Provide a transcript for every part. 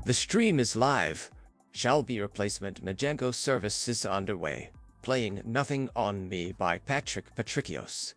The stream is live. Shelby-replacement Majenko service is underway. Playing Nothing on Me by Patrick Patricios.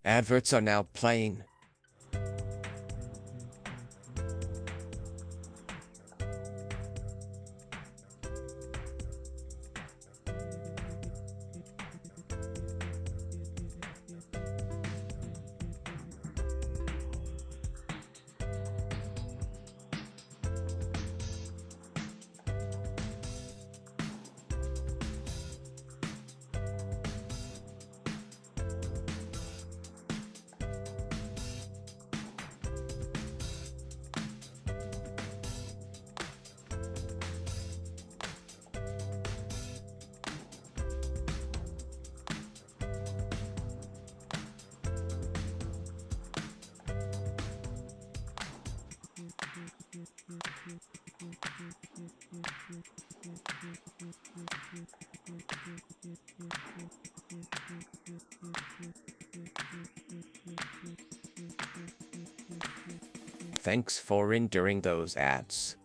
Adverts are now playing. Thanks for enduring those ads.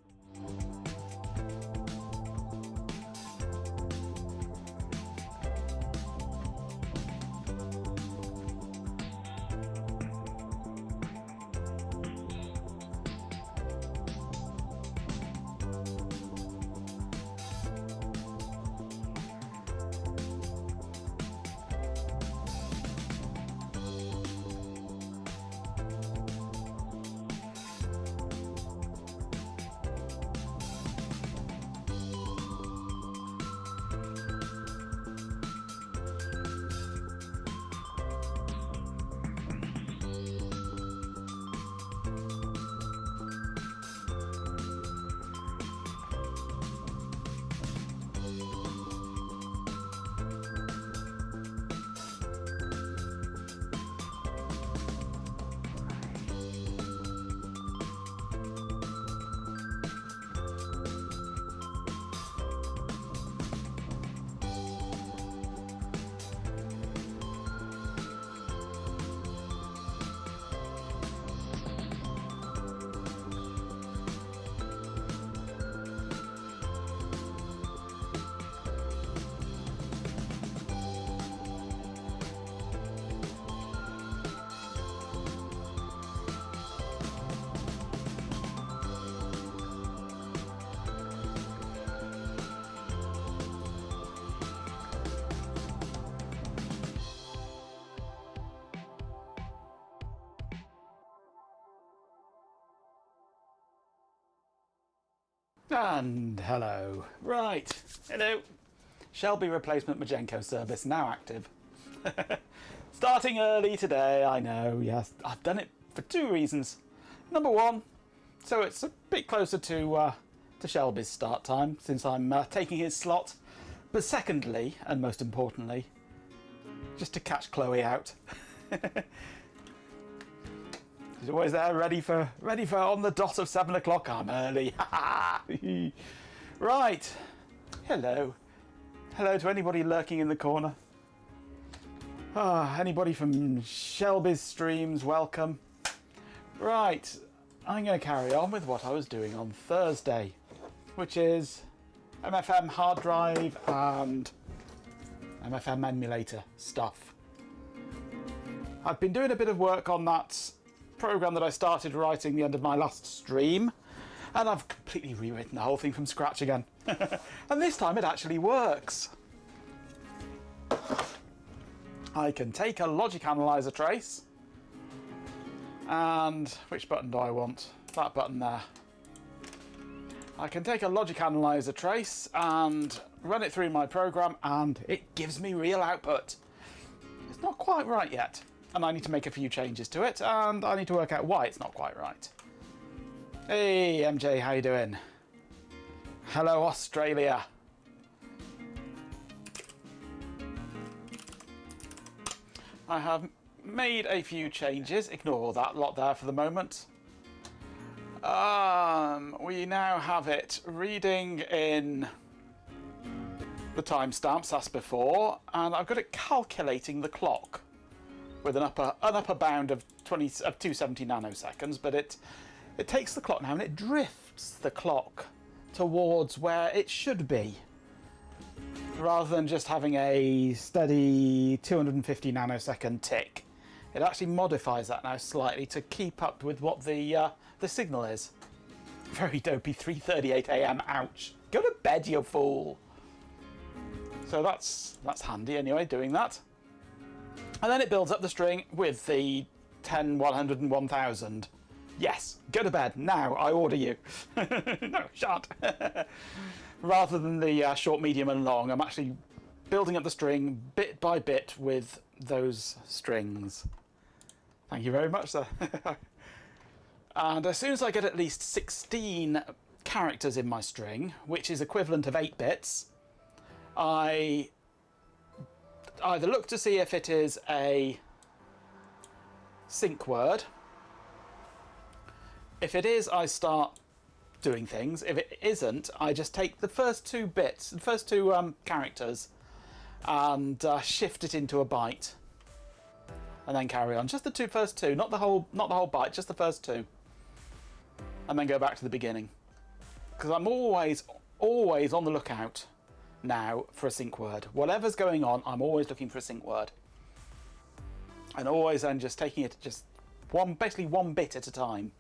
And hello. Right. Hello. Shelby-replacement Majenko service now active. Starting early today, I know, yes. I've done it for two reasons. Number one, so it's a bit closer to Shelby's start time, since I'm taking his slot. But secondly, and most importantly, just to catch Chloe out. She's always there, ready for on the dot of 7 o'clock. I'm early. Right. Hello. Hello to anybody lurking in the corner. Anybody from Shelby's streams, welcome. Right. I'm going to carry on with what I was doing on Thursday, which is MFM hard drive and MFM emulator stuff. I've been doing a bit of work on that program that I started writing the end of my last stream, and I've completely rewritten the whole thing from scratch again. And this time it actually works. I can take a logic analyzer trace, and which button do I want? That button there. I can take a logic analyzer trace and run it through my program, and it gives me real output. It's not quite right yet, and I need to make a few changes to it, and I need to work out why it's not quite right. Hey MJ, how you doing? Hello Australia. I have made a few changes. Ignore that lot there for the moment. We now have it reading in the timestamps as before, and I've got it calculating the clock with an upper bound of 270 nanoseconds, but it takes the clock now and it drifts the clock towards where it should be, rather than just having a steady 250 nanosecond tick. It actually modifies that now slightly to keep up with what the signal is. Very dopey. 3:38 AM. Ouch. Go to bed, you fool. So that's handy anyway, doing that. And then it builds up the string with the 10, 100 and 1000. Yes, go to bed now. I order you. No, shut. Rather than the short, medium and long, I'm actually building up the string bit by bit with those strings. Thank you very much, sir. And as soon as I get at least 16 characters in my string, which is equivalent of 8 bits, I either look to see if it is a sync word. If it is, I start doing things. If it isn't, I just take the first two bits, the first two characters, and shift it into a byte, and then carry on. Just the first two, not the whole byte, just the first two, and then go back to the beginning. Because I'm always on the lookout now for a sync word. Whatever's going on, I'm always looking for a sync word, and always then just taking it just basically one bit at a time,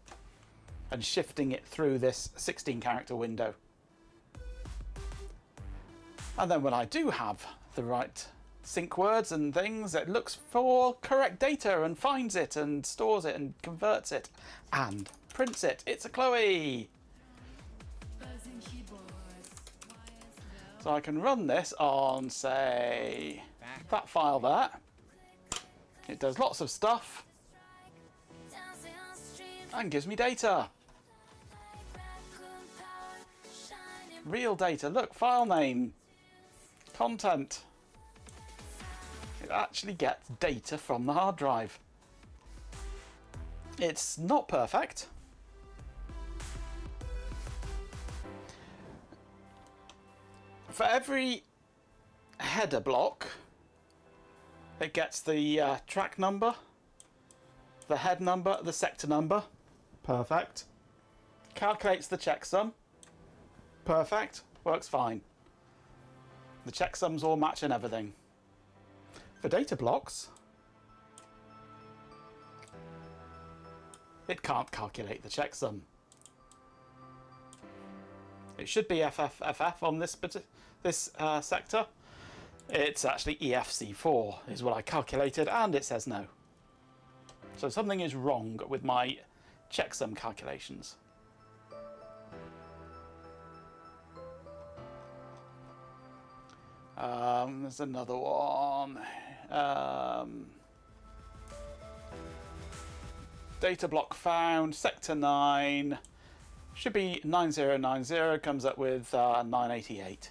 and shifting it through this 16 character window. And then when I do have the right sync words and things, it looks for correct data and finds it and stores it and converts it and prints it. It's a Chloe! So I can run this on, say, that file there. It does lots of stuff and gives me data. Real data. Look, file name, content. It actually gets data from the hard drive. It's not perfect. For every header block, it gets the track number, the head number, the sector number. Perfect. Calculates the checksum. Perfect. Works fine. The checksums all match and everything. For data blocks, it can't calculate the checksum. It should be FFFF on this sector. It's actually EFC4 is what I calculated, and it says no. So something is wrong with my checksum calculations. There's another one. Data block found, sector 9. Should be 9090, comes up with 988.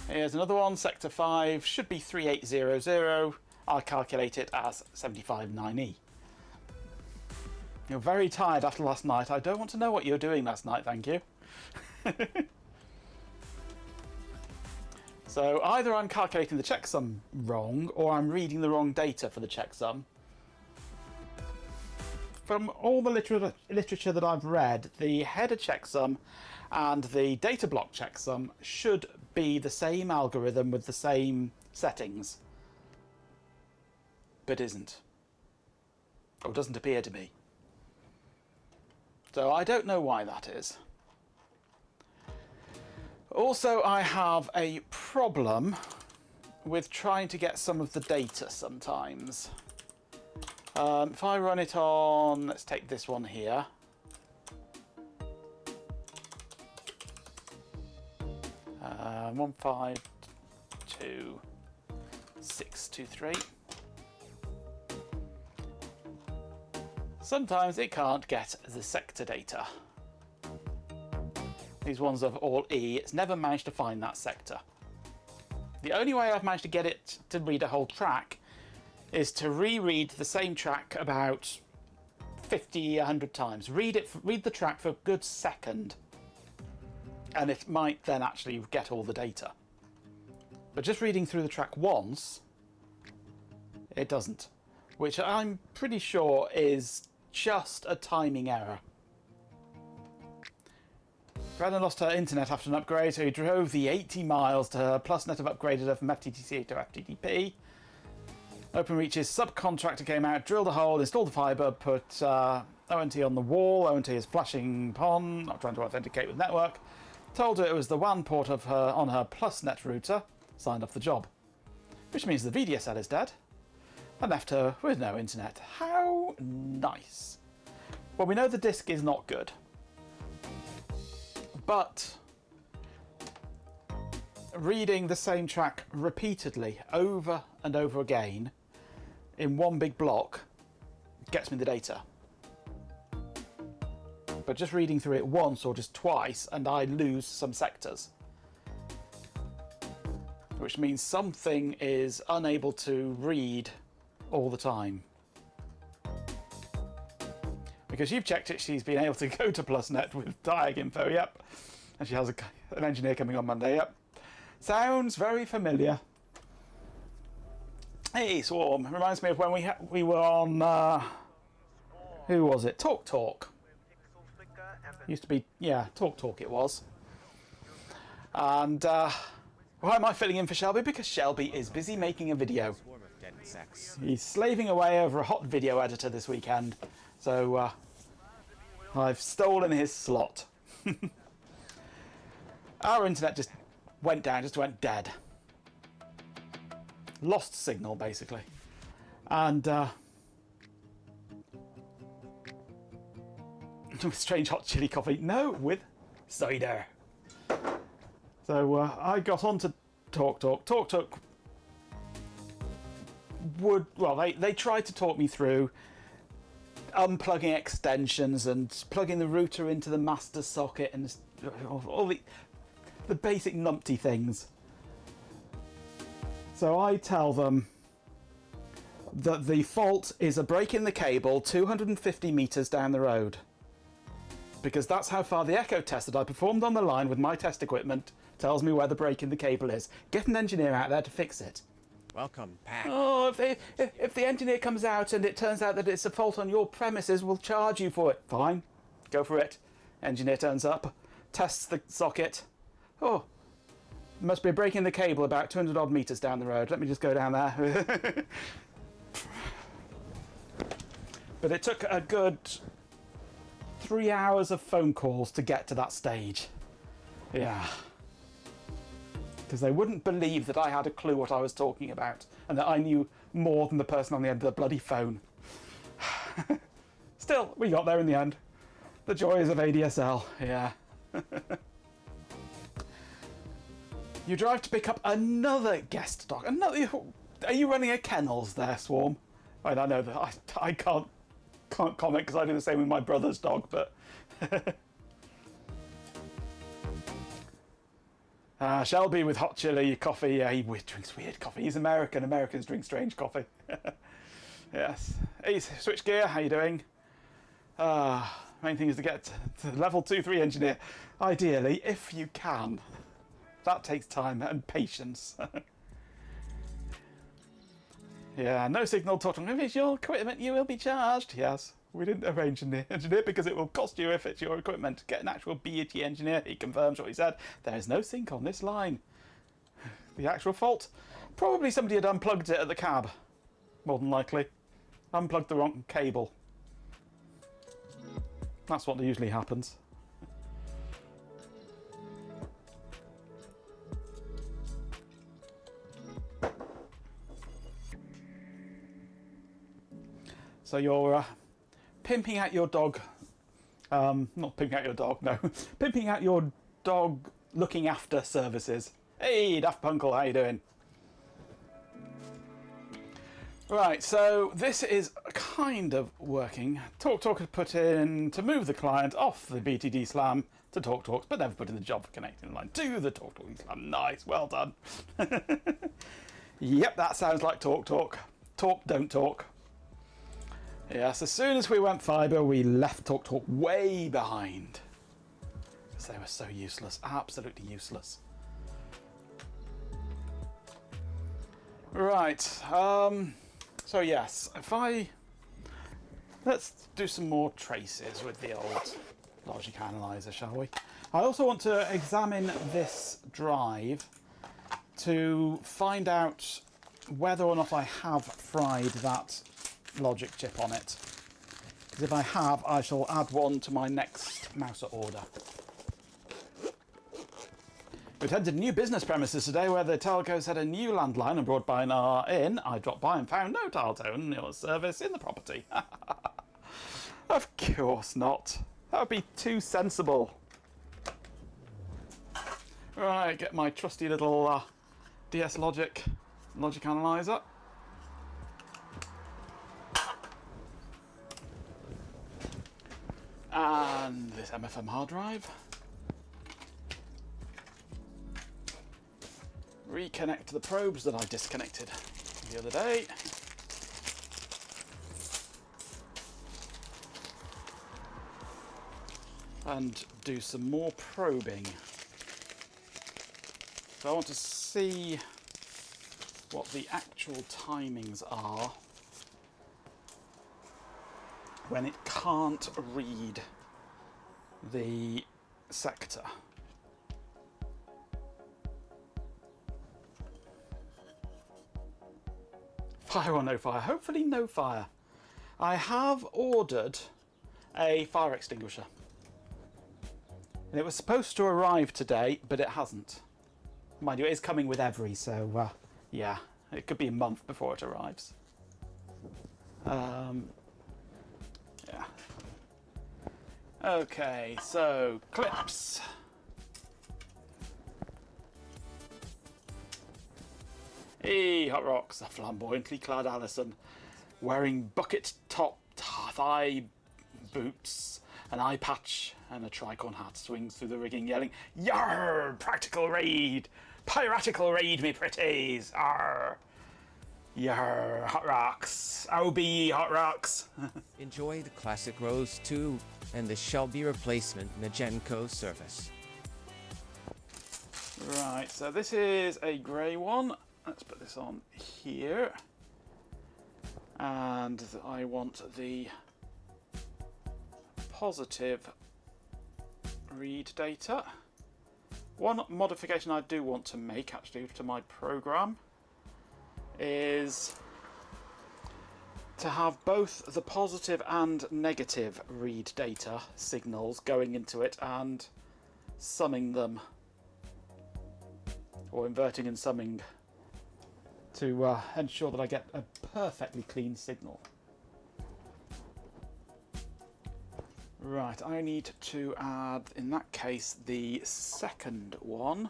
Here's another one, sector 5, should be 3800. I'll calculate it as 759E. You're very tired after last night. I don't want to know what you were doing last night, thank you. So either I'm calculating the checksum wrong, or I'm reading the wrong data for the checksum. From all the literature that I've read, the header checksum and the data block checksum should be the same algorithm with the same settings. But isn't. Or doesn't appear to be. So I don't know why that is. Also, I have a problem with trying to get some of the data sometimes. If I run it on, let's take this one here. Uh, 152.623. Sometimes it can't get the sector data. These ones are all E. It's never managed to find that sector. The only way I've managed to get it to read a whole track is to reread the same track about 50, 100 times. Read the track for a good second, and it might then actually get all the data. But just reading through the track once, it doesn't. Which I'm pretty sure is just a timing error. Brennan lost her internet after an upgrade, so he drove the 80 miles to her. PlusNet have upgraded her from FTTC to FTTP. OpenReach's subcontractor came out, drilled a hole, installed the fibre, put ONT on the wall. ONT is flashing PON, not trying to authenticate with network. Told her it was the WAN port of her on her PlusNet router. Signed off the job. Which means the VDSL is dead. And left her with no internet. How nice. Well, we know the disk is not good. But reading the same track repeatedly over and over again in one big block gets me the data. But just reading through it once or just twice and I lose some sectors. Which means something is unable to read all the time. Because you've checked it, she's been able to go to PlusNet with diag info, yep. And she has an engineer coming on Monday, yep. Sounds very familiar. Hey, Swarm. Reminds me of when we were on, who was it? Talk. Used to be, yeah, Talk it was. And why am I filling in for Shelby? Because Shelby is busy making a video. He's slaving away over a hot video editor this weekend. So I've stolen his slot. Our internet just went down, just went dead. Lost signal, basically. And strange hot chili coffee. No, with cider. So I got on to Talk. They tried to talk me through unplugging extensions and plugging the router into the master socket and all the basic numpty things. So I tell them that the fault is a break in the cable 250 meters down the road. Because that's how far the echo test that I performed on the line with my test equipment tells me where the break in the cable is. Get an engineer out there to fix it. Welcome back. Oh, if the engineer comes out and it turns out that it's a fault on your premises, we'll charge you for it. Fine, go for it. Engineer turns up, tests the socket. Oh, must be a break in the cable about 200 odd meters down the road. Let me just go down there. But it took a good 3 hours of phone calls to get to that stage. Yeah. Because they wouldn't believe that I had a clue what I was talking about and that I knew more than the person on the end of the bloody phone. Still, we got there in the end. The joys of ADSL, yeah. You drive to pick up another guest dog. Another. Are you running a kennels there, Swarm? Right, I know that I can't comment because I do the same with my brother's dog, but. Shelby with hot chili coffee. Yeah, he drinks weird coffee. He's American. Americans drink strange coffee. Yes. Hey, Switchgear, how you doing? Main thing is to get to level 2-3 engineer. Ideally, if you can. That takes time and patience. Yeah, no signal talking. If it's your equipment, you will be charged. Yes, we didn't arrange an engineer because it will cost you if it's your equipment. Get an actual BAT engineer. He confirms what he said. There is no sync on this line. The actual fault? Probably somebody had unplugged it at the cab. More than likely. Unplugged the wrong cable. That's what usually happens. So you're pimping out your dog, not pimping out your dog, no, pimping out your dog looking after services. Hey, Daft Punkle, how you doing? Right, so this is kind of working. TalkTalk had put in to move the client off the BTD slam to TalkTalks, but never put in the job for connecting the line to the TalkTalk slam. Nice, well done. Yep, that sounds like TalkTalk. Talk, don't talk. Yes, as soon as we went fibre, we left TalkTalk way behind. Because they were so useless, absolutely useless. Right, so yes, let's do some more traces with the old logic analyzer, shall we? I also want to examine this drive to find out whether or not I have fried that logic chip on it. Because if I have, I shall add one to my next Mouser order. We attended new business premises today where the telcos had a new landline and broadband are in. I dropped by and found no dial tone or service in the property. Of course not. That would be too sensible. Right, get my trusty little DS logic analyzer. And this MFM hard drive. Reconnect the probes that I disconnected the other day. And do some more probing. So I want to see what the actual timings are when it can't read the sector. Fire or no fire? Hopefully no fire. I have ordered a fire extinguisher. And it was supposed to arrive today, but it hasn't. Mind you, it is coming with every, so yeah, it could be a month before it arrives. Yeah. Okay, so clips. Hey, Hot Rocks, a flamboyantly clad Alison, wearing bucket top thigh boots, an eye patch, and a tricorn hat, swings through the rigging, yelling, "Yarr! Practical raid! Piratical raid, me pretties! Arr! Yarr! Hot Rocks! OB Hot Rocks!" Enjoy the classic Rose 2 and the Shelby-replacement Majenko service. Right, so this is a grey one. Let's put this on here. And I want the positive read data. One modification I do want to make actually to my program is to have both the positive and negative read data signals going into it and summing them, or inverting and summing, to ensure that I get a perfectly clean signal. Right, I need to add, in that case, the second one.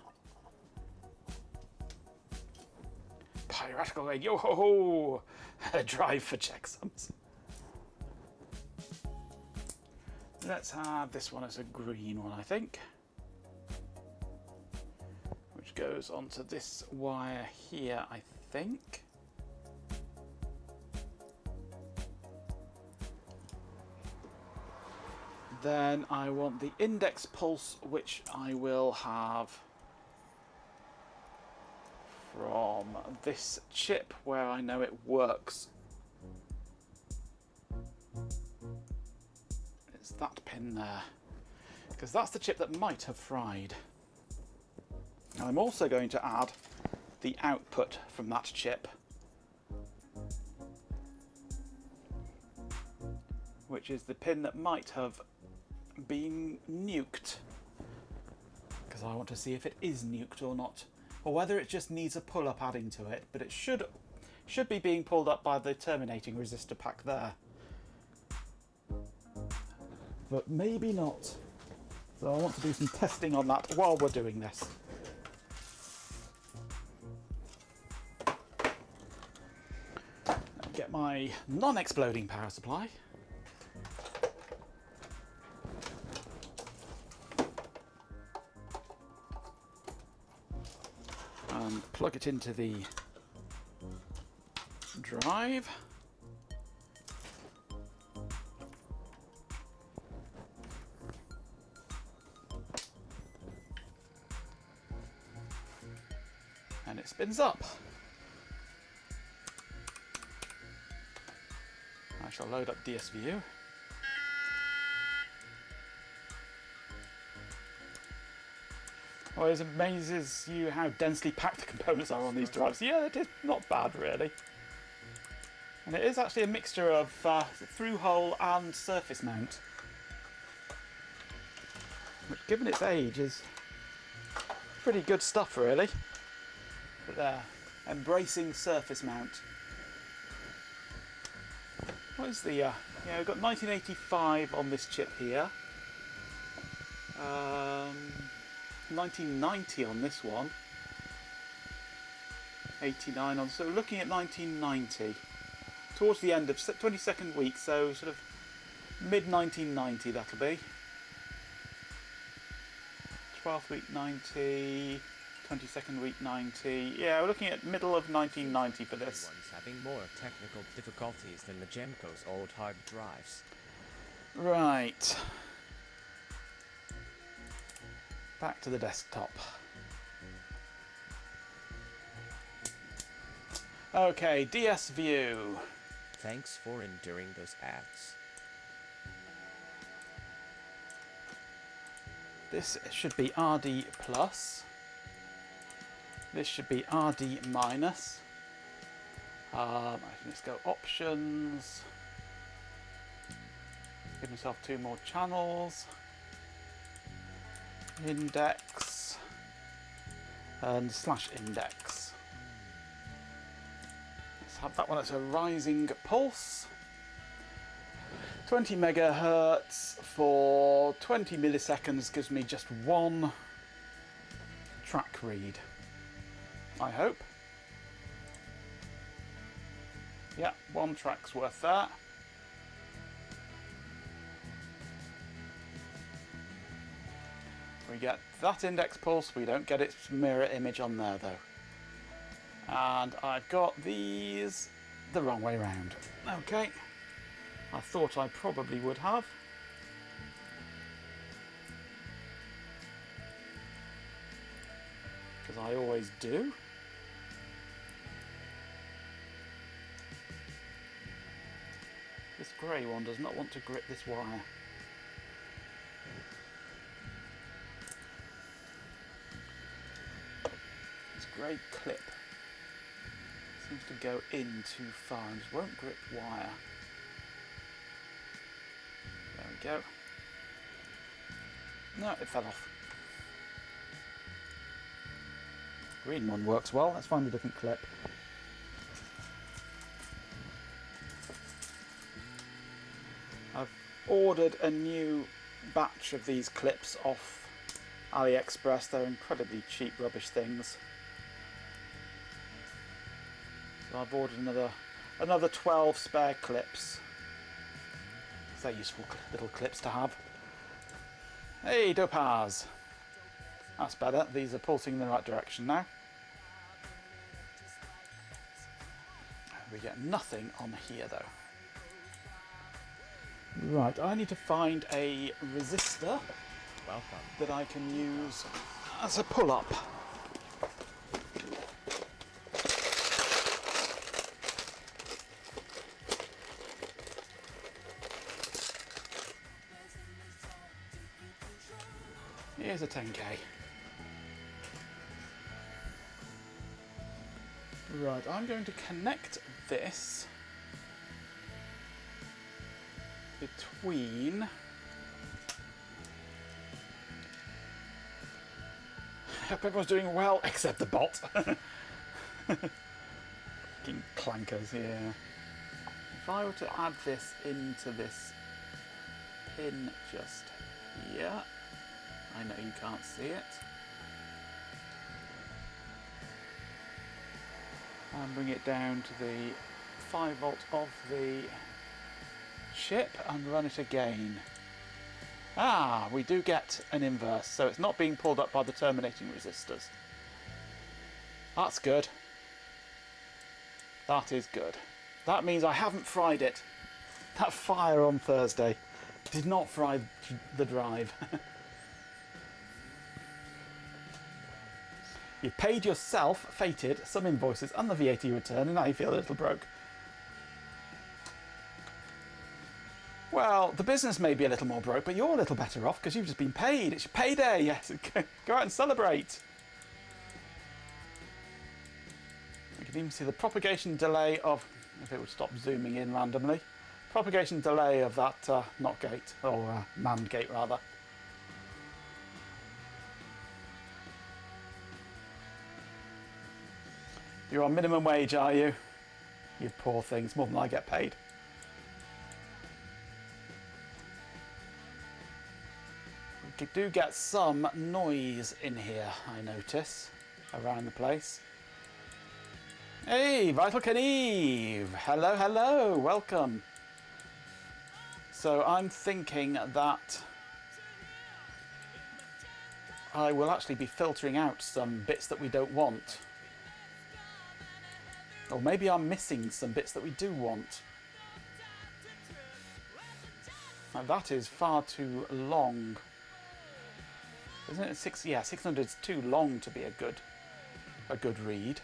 theoretical way. Yo ho ho! Drive for checksums. Let's have this one as a green one, I think. Which goes onto this wire here, I think. Then I want the index pulse, which I will have from this chip where I know it works. It's that pin there, because that's the chip that might have fried. And I'm also going to add the output from that chip, which is the pin that might have been nuked, because I want to see if it is nuked or not, or whether it just needs a pull-up adding to it, but it should be being pulled up by the terminating resistor pack there. But maybe not. So I want to do some testing on that while we're doing this. Get my non-exploding power supply. And plug it into the drive. And it spins up. I shall load up DSVU. Always amazes you how densely packed the components are on these drives. Yeah, it is not bad, really. And it is actually a mixture of through-hole and surface mount, which, given its age, is pretty good stuff, really. But there, embracing surface mount. What is the, yeah, we've got 1985 on this chip here. 1990 on this one. 89 on, so we're looking at 1990. Towards the end of 22nd week, so sort of mid-1990 that'll be. 12th week 90, 22nd week 90. Yeah, we're looking at middle of 1990 for this. Everyone's having more technical difficulties than Majenko's old hard drives. Right. Back to the desktop. Okay, DSView. Thanks for enduring those ads. This should be RD plus. This should be RD minus. Let's go options. Give myself 2 more channels. Index and slash index. Let's have that one as a rising pulse. 20 megahertz for 20 milliseconds gives me just 1 track read, I hope. Yeah, 1 track's worth that. We get that index pulse, we don't get its mirror image on there though. And I've got these the wrong way round. Okay, I thought I probably would have. Because I always do. This grey one does not want to grip this wire. Grey clip seems to go in too far and just won't grip wire. There we go. No, it fell off. Green one works well. Let's find a different clip. I've ordered a new batch of these clips off AliExpress. They're incredibly cheap rubbish things. So I've ordered another 12 spare clips. They're useful little clips to have. Hey, Dopaz. That's better. These are pulsing in the right direction now. We get nothing on here though. Right, I need to find a resistor that I can use as a pull-up. Here's a 10k. Right, I'm going to connect this between I hope everyone's doing well except the bot. Fucking clankers, yeah. If I were to add this into this pin just here, I know you can't see it, and bring it down to the 5 volt of the chip and run it again. Ah, we do get an inverse, so it's not being pulled up by the terminating resistors. That's good. That is good. That means I haven't fried it. That fire on Thursday did not fry the drive. You've paid yourself, fated, some invoices and the VAT return, and now you feel a little broke. Well, the business may be a little more broke, but you're a little better off because you've just been paid. It's your payday, yes. Go out and celebrate. We can even see the propagation delay of, if it would stop zooming in randomly, propagation delay of that NOT gate, or NAND gate rather. You're on minimum wage, are you? You poor things, more than I get paid. We do get some noise in here, I notice, around the place. Hey, Vital Kneve! Hello, hello, welcome. So I'm thinking that I will actually be filtering out some bits that we don't want. Or maybe I'm missing some bits that we do want. Now that is far too long. Isn't it? Yeah, 600 is too long to be a good read.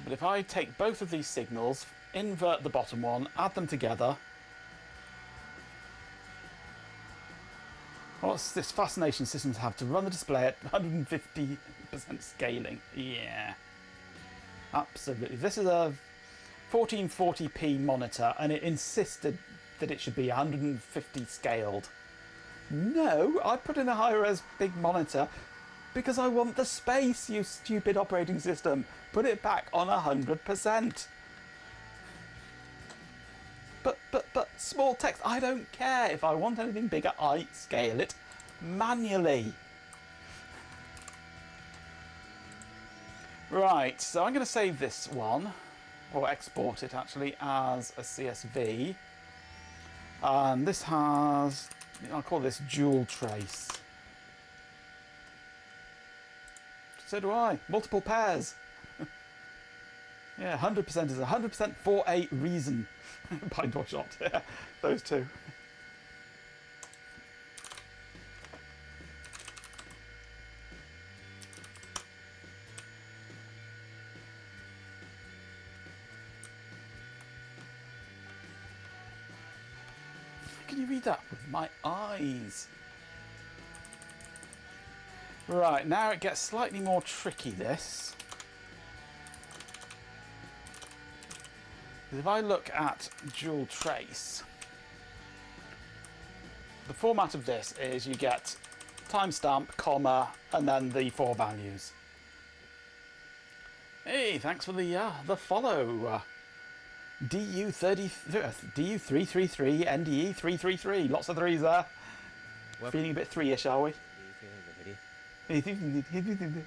But if I take both of these signals, invert the bottom one, add them together. What's this fascination systems have to run the display at 150% scaling? Yeah, absolutely. This is a 1440p monitor and it insisted that it should be 150 scaled. No, I put in a high-res big monitor because I want the space, you stupid operating system. Put it back on 100%. But small text, I don't care. If I want anything bigger, I scale it manually. Right, so I'm going to save this one, or export it actually, as a CSV. And this has, I'll call this dual trace. So do I. Multiple pairs. Yeah, 100% is 100% for a reason. Pine door shot. Yeah, those two. How can you read that with my eyes? Right, now it gets slightly more tricky, this. If I look at dual trace, the format of this is you get timestamp, comma, and then the 4 values. Hey, thanks for the follow. DU333, NDE333, lots of threes there. Welcome. Feeling a bit 3-ish, are we?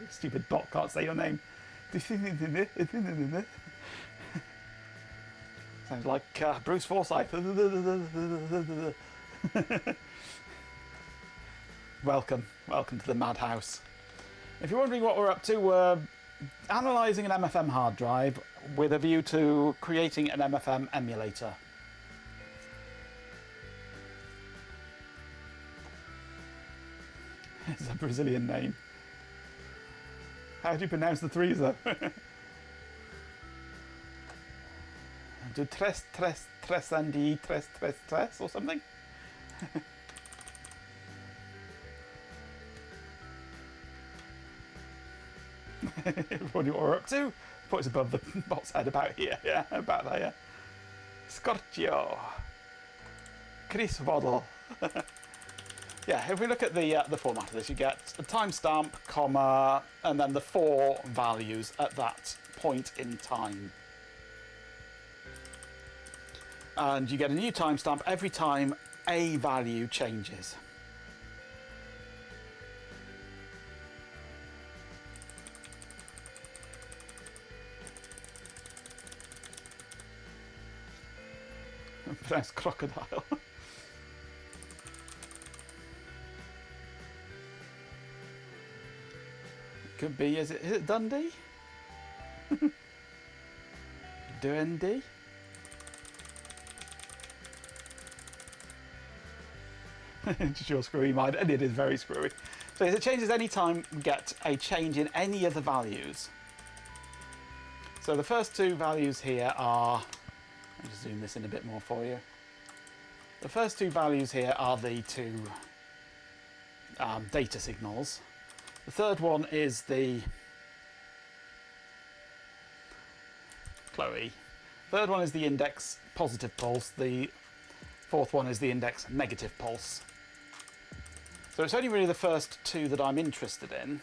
Stupid bot can't say your name. Sounds like Bruce Forsyth. Welcome to the madhouse. If you're wondering what we're up to, we're analysing an MFM hard drive with a view to creating an MFM emulator. It's a Brazilian name. How do you pronounce the threes though? Do tres andi tres or something? Wondering what we're up to? Points above the bot's head about here. Yeah, about there. Scorchio. Chris Waddle. Yeah, if we look at the format of this, you get a timestamp, comma, and then the 4 values at that point in time. And you get a new timestamp every time a value changes. Pronounced crocodile. Could be, is it Dundee? Dundee? Just your screwy mind, and it is very screwy. So as it changes any time, we get a change in any of the values. So the first 2 values here are, I'll just zoom this in a bit more for you. The first 2 values here are the 2 data signals. The third one is the Chloe. Third one is the index positive pulse. The fourth one is the index negative pulse. So it's only really the first 2 that I'm interested in.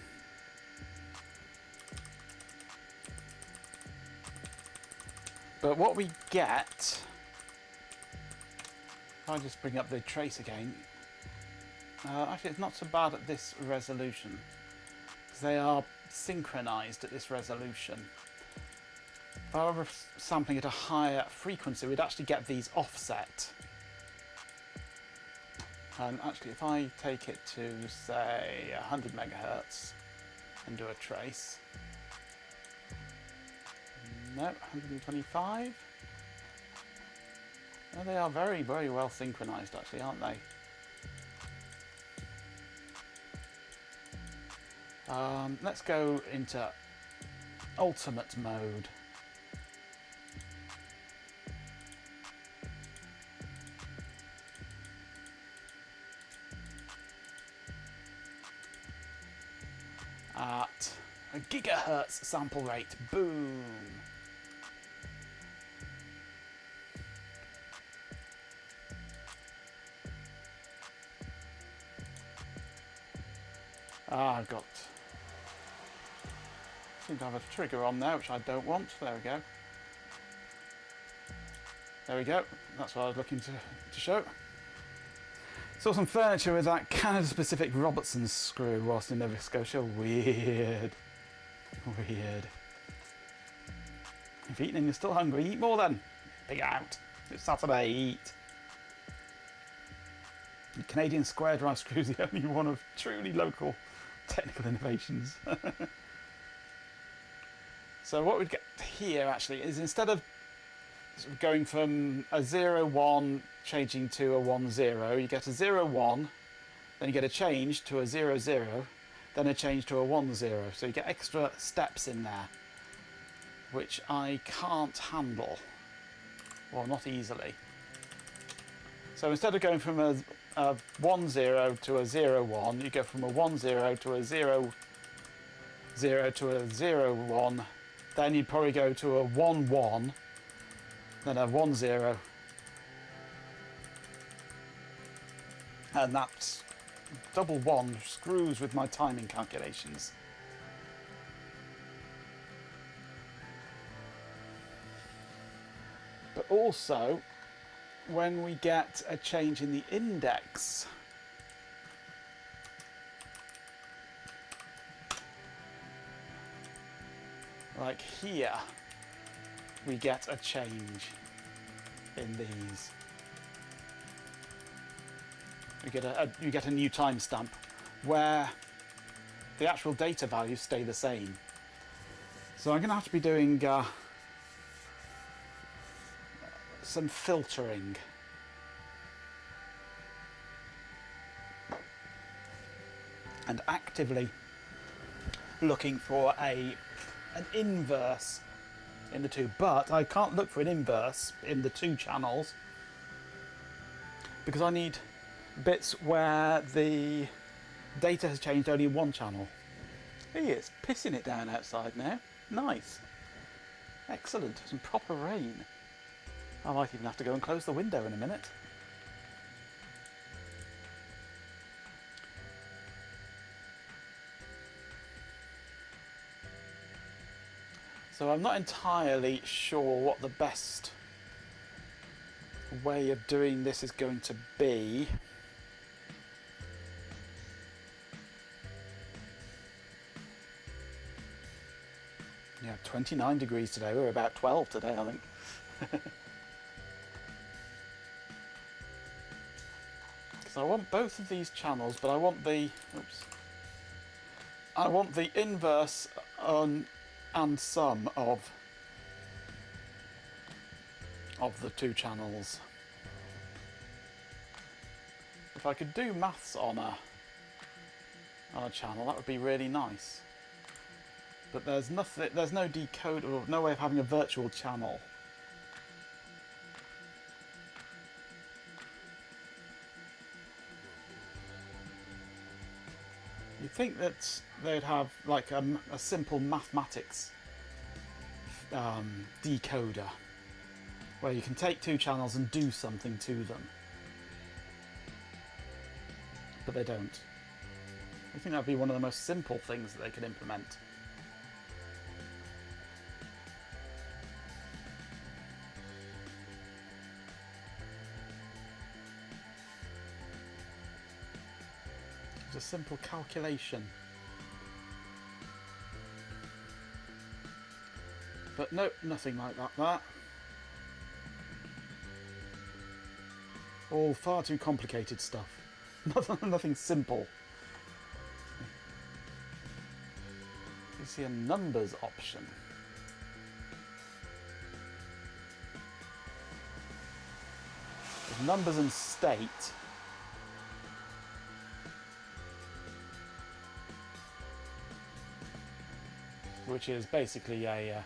But what we get, I'll just bring up the trace again. Actually, it's not so bad at this resolution, because they are synchronized at this resolution. If I were sampling at a higher frequency, we'd actually get these offset. And actually, if I take it to, say, 100 megahertz and do a trace, no, 125. Oh, they are very, very well synchronized, actually, aren't they? Let's go into ultimate mode. At a gigahertz sample rate. Boom. I've got, seem to have a trigger on there, which I don't want. There we go. There we go. That's what I was looking to show. Saw some furniture with that Canada-specific Robertson screw whilst in Nova Scotia. Weird. Weird. If you've eaten and you're still hungry, eat more then. Big out. It's Saturday, eat. The Canadian square drive screw is the only one of truly local technical innovations. So what we'd get here actually is, instead of sort of going from a 0, 1 changing to a 1, 0, you get a 0, 1, then you get a change to a 0, 0, then a change to a 1, 0. So you get extra steps in there, which I can't handle, or not easily. So instead of going from a 1, 0 to a 0, 1, you go from a 1, 0 to a 0, 0 to a 0, 1, then you'd probably go to a 1, 1, then a 1, 0, and that's double 1 screws with my timing calculations. But also, when we get a change in the index, Like here, we get a change in these. You get a new timestamp where the actual data values stay the same. So I'm going to have to be doing some filtering. And actively looking for an inverse in the two. But I can't look for an inverse in the two channels because I need bits where the data has changed only in one channel. Hey, it's pissing it down outside now. Nice. Excellent. Some proper rain. I might even have to go and close the window in a minute. So I'm not entirely sure what the best way of doing this is going to be. Yeah, 29 degrees today. We're about 12 today, I think. So I want both of these channels, but I want the inverse and sum of the two channels. If I could do maths on a channel, that would be really nice. But there's no decoder, or no way of having a virtual channel. You'd think that they'd have like a simple mathematics decoder where you can take two channels and do something to them. But they don't. I think that'd be one of the most simple things that they could implement. A simple calculation. But no, nothing like that. All far too complicated stuff. Nothing simple. You see a numbers option. There's numbers and state. Which is basically a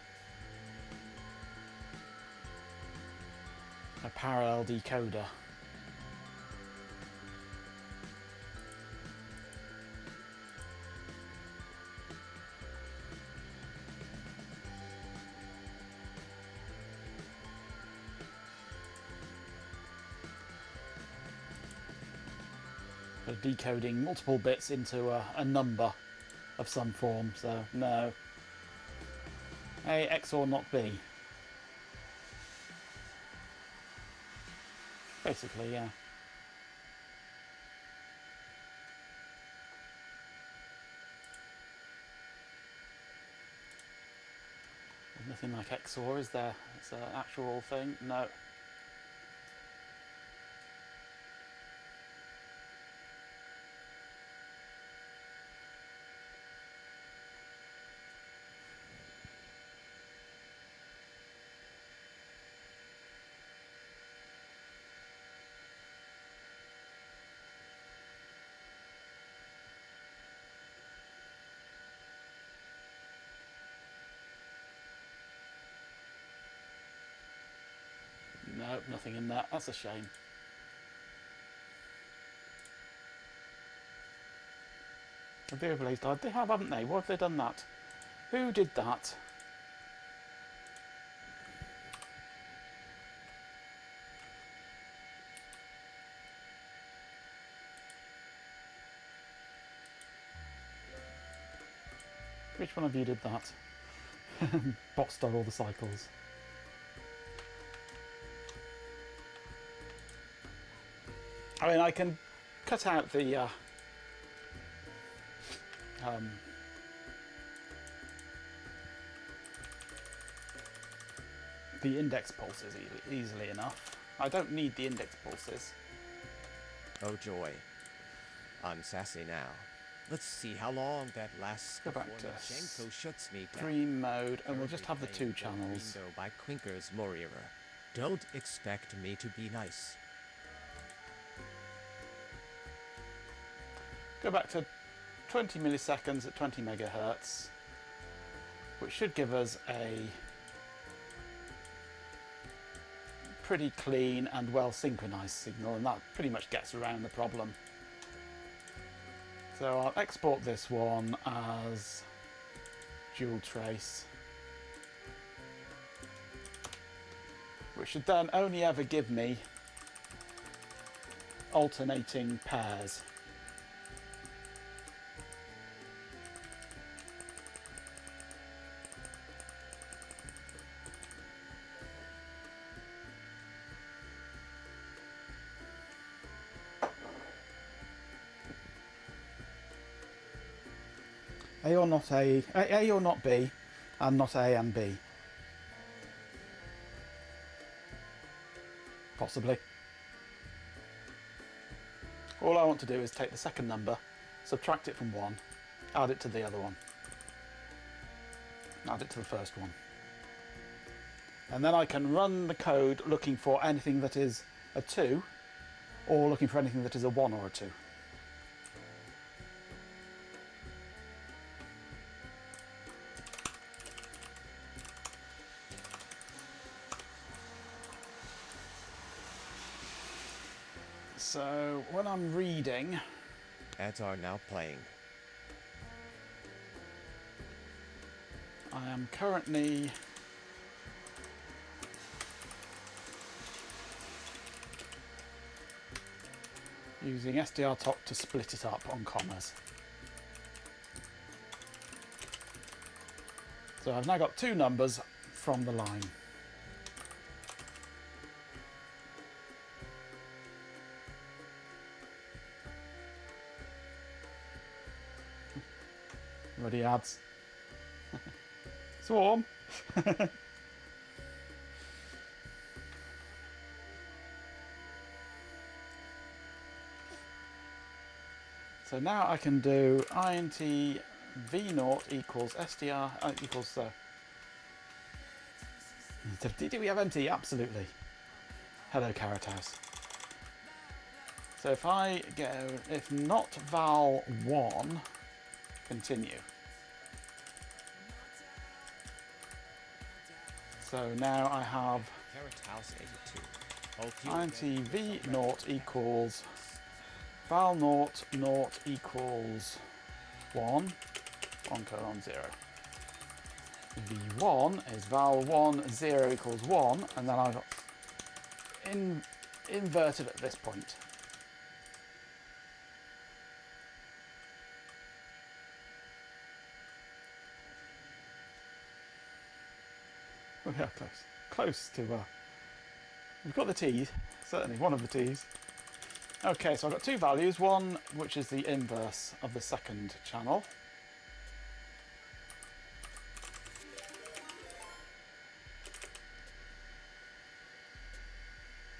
parallel decoder. For decoding multiple bits into a number of some form, so no. A, X or not B. Basically, yeah. There's nothing like XOR, is there? It's an actual thing? No. No, nothing in that. That's a shame. The overlays died. They have, haven't they? Why have they done that? Who did that? Which one of you did that? Bot stole all the cycles. I mean, I can cut out the the index pulses easily enough. I don't need the index pulses. Oh joy. I'm sassy now. Let's see how long that lasts Go back before to Majenko shuts me down. Dream mode, and we'll just have the two channels. Window by Quinker's Morier. Don't expect me to be nice. Go back to 20 milliseconds at 20 megahertz, which should give us a pretty clean and well synchronized signal, and that pretty much gets around the problem. So I'll export this one as dual trace, which should then only ever give me alternating pairs. A or not A or not B, and not A and B. Possibly. All I want to do is take the second number, subtract it from one, add it to the other one, add it to the first one. And then I can run the code looking for anything that is a 2, or looking for anything that is a 1 or a 2. So when I'm reading, Ads are now playing. I am currently using SDR-Talk to split it up on commas. So I've now got two numbers from the line. Ready ads. Swarm. So now I can do int v0 equals str equals do we have MT? Absolutely. Hello Carrot House. So if I go, if not val 1, continue. So now I have Carrot House 82. int v0 equals val 0 0 equals 1 colon 0. v1 is val 1 0 equals 1, and then I've got inverted at this point. We are close to, we've got the T's, certainly one of the T's. Okay, so I've got two values, one which is the inverse of the second channel.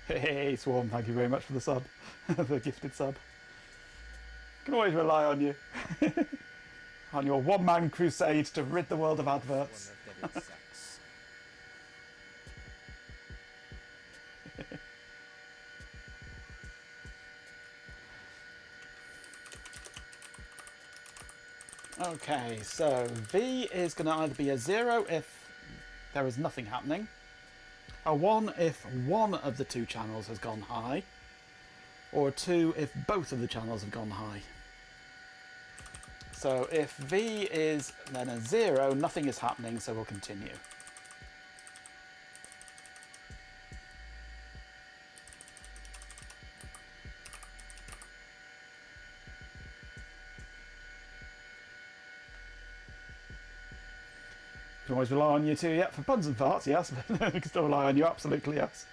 Hey, Swarm, thank you very much for the sub, the gifted sub. Can always rely on you, on your one-man crusade to rid the world of adverts. Okay, so V is going to either be a 0 if there is nothing happening, a 1 if one of the two channels has gone high, or a 2 if both of the channels have gone high. So if V is then a 0, nothing is happening, so we'll continue. Can always rely on you too, yeah, for puns and farts, yes, but we can still rely on you, absolutely, yes.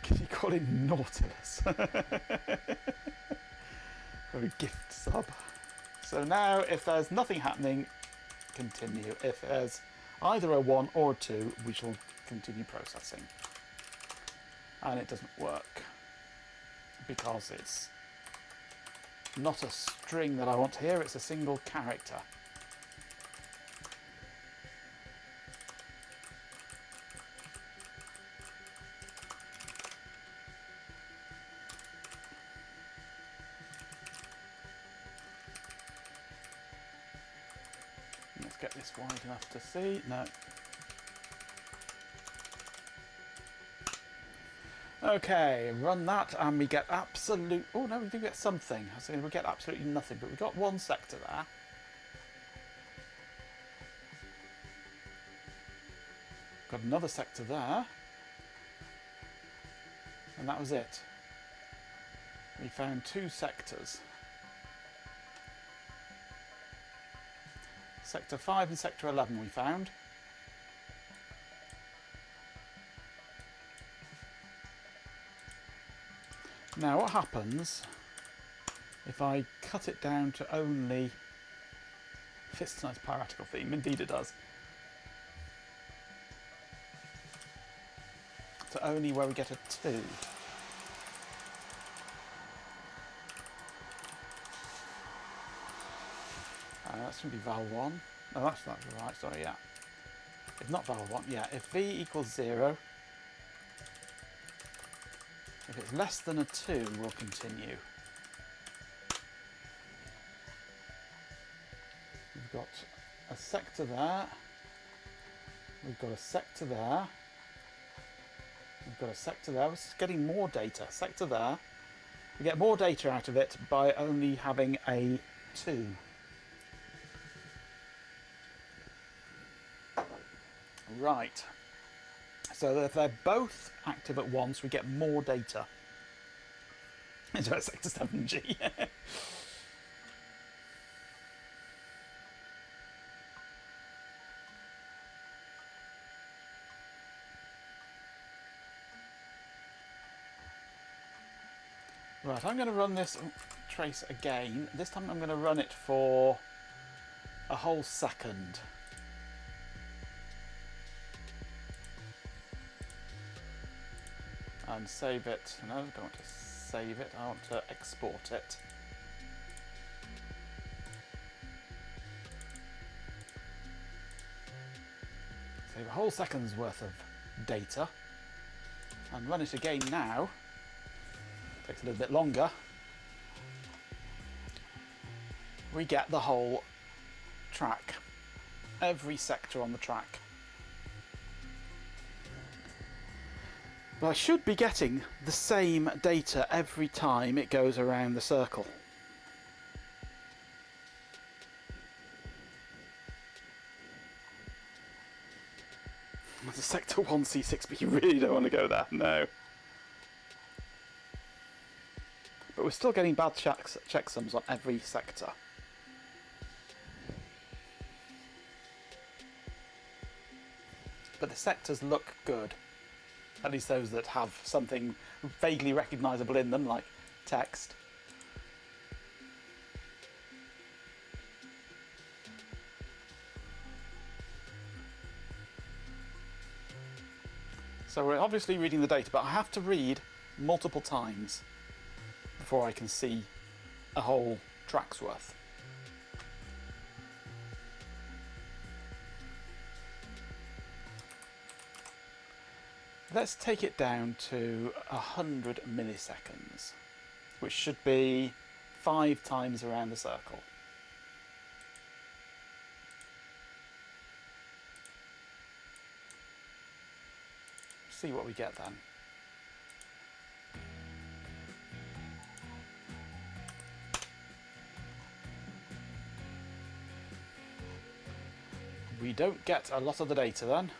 Can you call him Nautilus? For a gift sub. So now, if there's nothing happening, continue. If there's either a 1 or a 2, we shall continue processing. And it doesn't work because it's not a string that I want to hear, it's a single character. Let's get this wide enough to see. No. Okay, run that and we get absolute... Oh no, we do get something. I was saying we get absolutely nothing, but we got one sector there. Got another sector there. And that was it. We found 2 sectors. Sector 5 and Sector 11 we found. Now what happens if I cut it down to only... Fits tonight's piratical theme, indeed it does. To only where we get a 2. That's going to be val 1. No, that's not right, sorry, yeah. If not val 1, yeah. If v equals 0, if it's less than a 2, we'll continue. We've got a sector there. We've got a sector there. We've got a sector there. We're getting more data. Sector there. We get more data out of it by only having a 2. Right. So if they're both active at once, we get more data. It's about sector 7G. Right, I'm going to run this trace again. This time I'm going to run it for a whole second. And save it. No, I don't want to save it, I want to export it. Save a whole second's worth of data. And run it again now. Takes a little bit longer. We get the whole track. Every sector on the track. But I should be getting the same data every time it goes around the circle. There's a sector 1C6, but you really don't want to go there, no. But we're still getting bad checksums on every sector. But the sectors look good. At least those that have something vaguely recognisable in them, like text. So we're obviously reading the data, but I have to read multiple times before I can see a whole track's worth. Let's take it down to 100 milliseconds, which should be 5 times around the circle. See what we get then. We don't get a lot of the data then.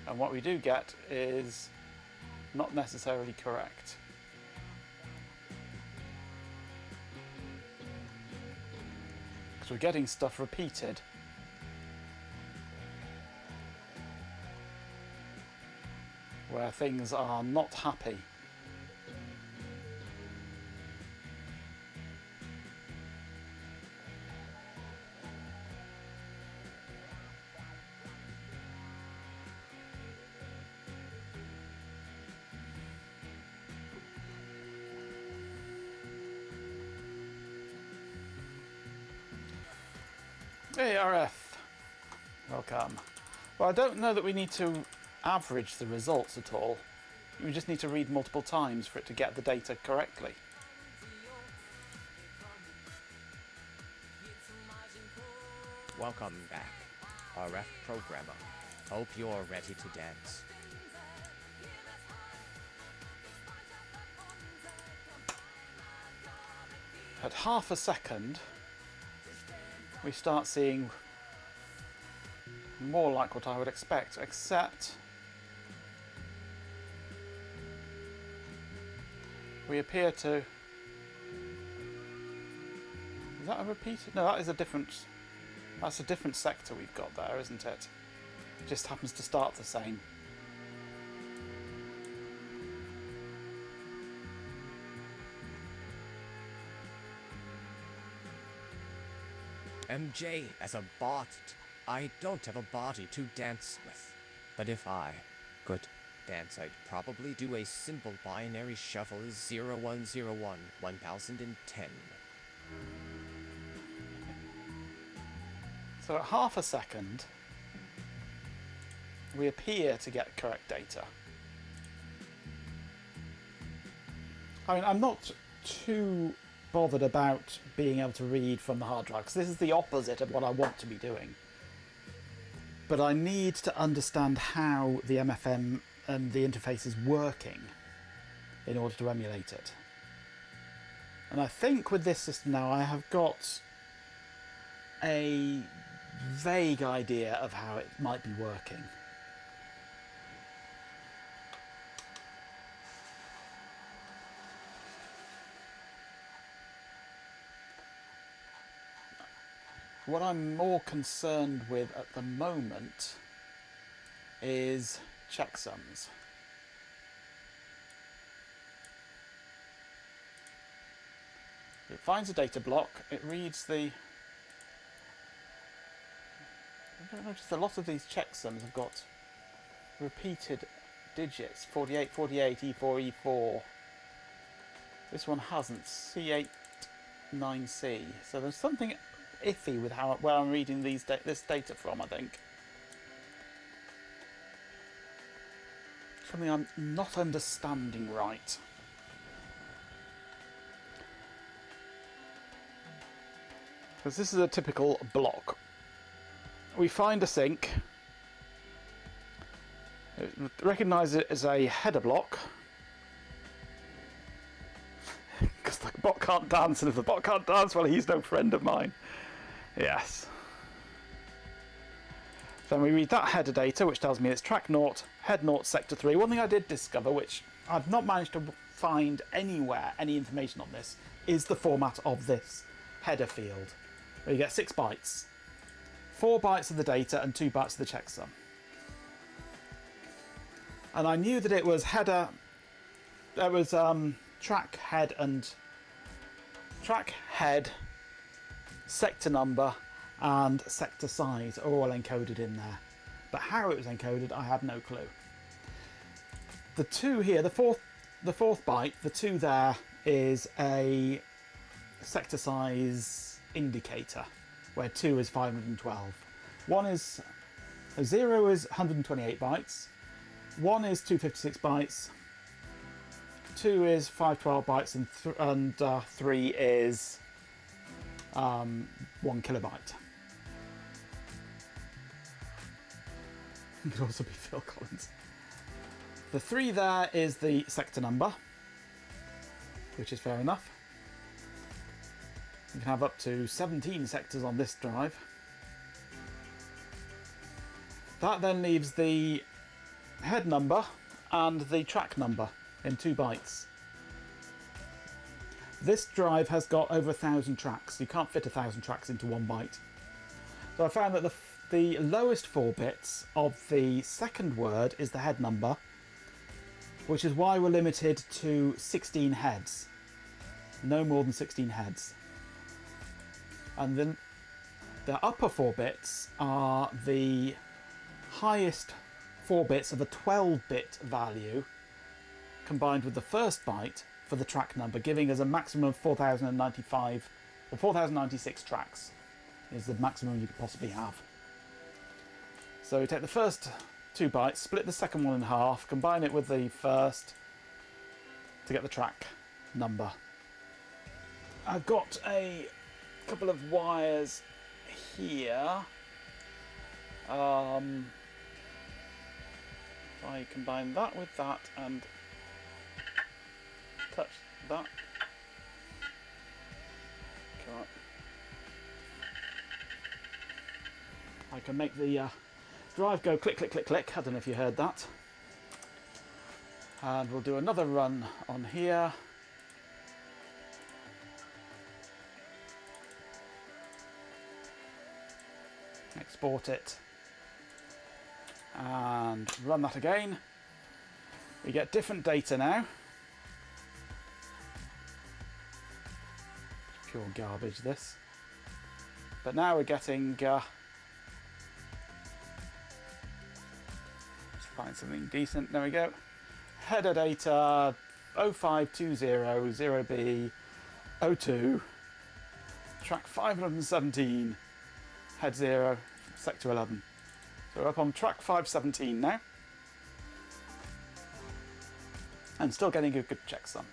And what we do get is not necessarily correct. Because we're getting stuff repeated. Where things are not happy. Hey, RF. Welcome. Well, I don't know that we need to average the results at all. We just need to read multiple times for it to get the data correctly. Welcome back, RF programmer. Hope you're ready to dance. At half a second, we start seeing more like what I would expect, except we appear to... Is that a repeated? No, that is a different... That's a different sector we've got there, isn't it? It just happens to start the same. MJ, as a bot, I don't have a body to dance with. But if I could dance, I'd probably do a simple binary shuffle 0101 1010. So at half a second, we appear to get correct data. I mean, I'm not too bothered about being able to read from the hard drive, because this is the opposite of what I want to be doing. But I need to understand how the MFM and the interface is working in order to emulate it. And I think with this system now I have got a vague idea of how it might be working. What I'm more concerned with at the moment is checksums. It finds a data block, it reads the... I don't notice a lot of these checksums have got repeated digits, 48, 48, E4, E4. This one hasn't, C8, 9C. So there's something iffy with where I'm reading this data from, I think. Something I'm not understanding right. Because this is a typical block. We find a sync, recognise it as a header block, because the bot can't dance, and if the bot can't dance, well, he's no friend of mine. Yes. Then we read that header data, which tells me it's track 0, head 0, sector 3. One thing I did discover, which I've not managed to find anywhere, any information on this, is the format of this header field, where you get 6 bytes. 4 bytes of the data and 2 bytes of the checksum. And I knew that it was header, there was track head, sector number and sector size are all encoded in there. But how it was encoded, I had no clue. The 2 here, the fourth byte, the 2 there is a sector size indicator, where 2 is 512. 0 is 128 bytes, 1 is 256 bytes, 2 is 512 bytes, and 3 is 1 kilobyte. It could also be Phil Collins. The 3 there is the sector number, which is fair enough. You can have up to 17 sectors on this drive. That then leaves the head number and the track number in 2 bytes. This drive has got over 1,000 tracks. You can't fit 1,000 tracks into 1 byte. So I found that the lowest 4 bits of the second word is the head number, which is why we're limited to 16 heads. No more than 16 heads. And then the upper 4 bits are the highest 4 bits of a 12-bit value combined with the first byte for the track number, giving us a maximum of 4,095 or 4,096 tracks. is the maximum you could possibly have. So we take the first 2 bytes, split the second one in half, combine it with the first to get the track number. I've got a couple of wires here. If I combine that with that and touch that, come on. I can make the drive go click, click, click, click. I don't know if you heard that. And we'll do another run on here. Export it. And run that again. We get different data now. Pure garbage, this. But now we're getting... let's find something decent. There we go. Header data 0520 0B 02. Track 517. Head 0, sector 11. So we're up on track 517 now. And still getting a good checksum.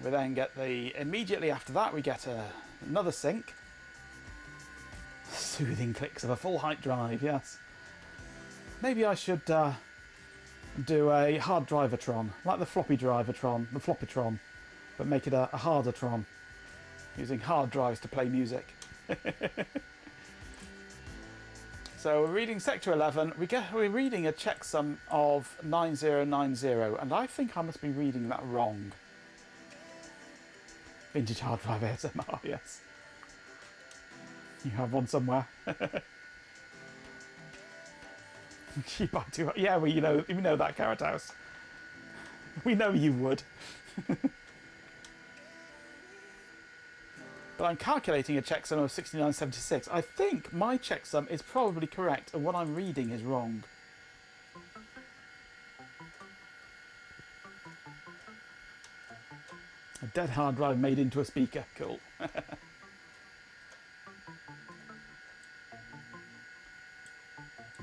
We then get immediately after that we get another sync. Soothing clicks of a full height drive, yes. Maybe I should do a hard drivertron, like the floppy drivertron, the floppytron, but make it a hardertron, using hard drives to play music. So we're reading sector 11. We're reading a checksum of 9090, and I think I must be reading that wrong. Vintage hard drive ASMR, yes. You have one somewhere. You buy two. Yeah, well, you know that Carrot House. We know you would. But I'm calculating a checksum of 6976. I think my checksum is probably correct, and what I'm reading is wrong. A dead hard drive made into a speaker. Cool.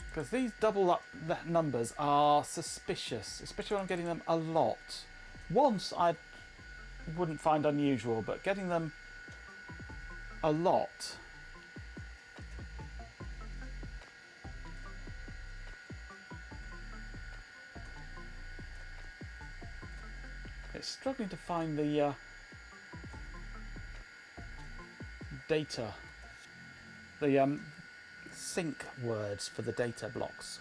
Because these double up numbers are suspicious, especially when I'm getting them a lot. Once I wouldn't find unusual, but getting them a lot. It's struggling to find the data, the sync words for the data blocks.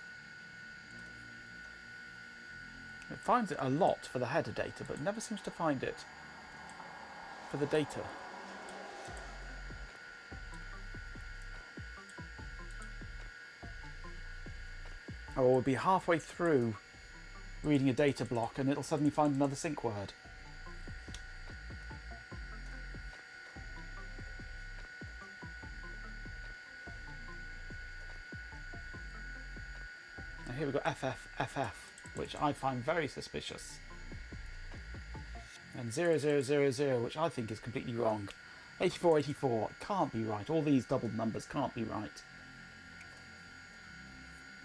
It finds it a lot for the header data, but never seems to find it for the data. Or we'll be halfway through reading a data block and it'll suddenly find another sync word. And here we've got FF, which I find very suspicious. And 0000, which I think is completely wrong. 8484, can't be right. All these doubled numbers can't be right.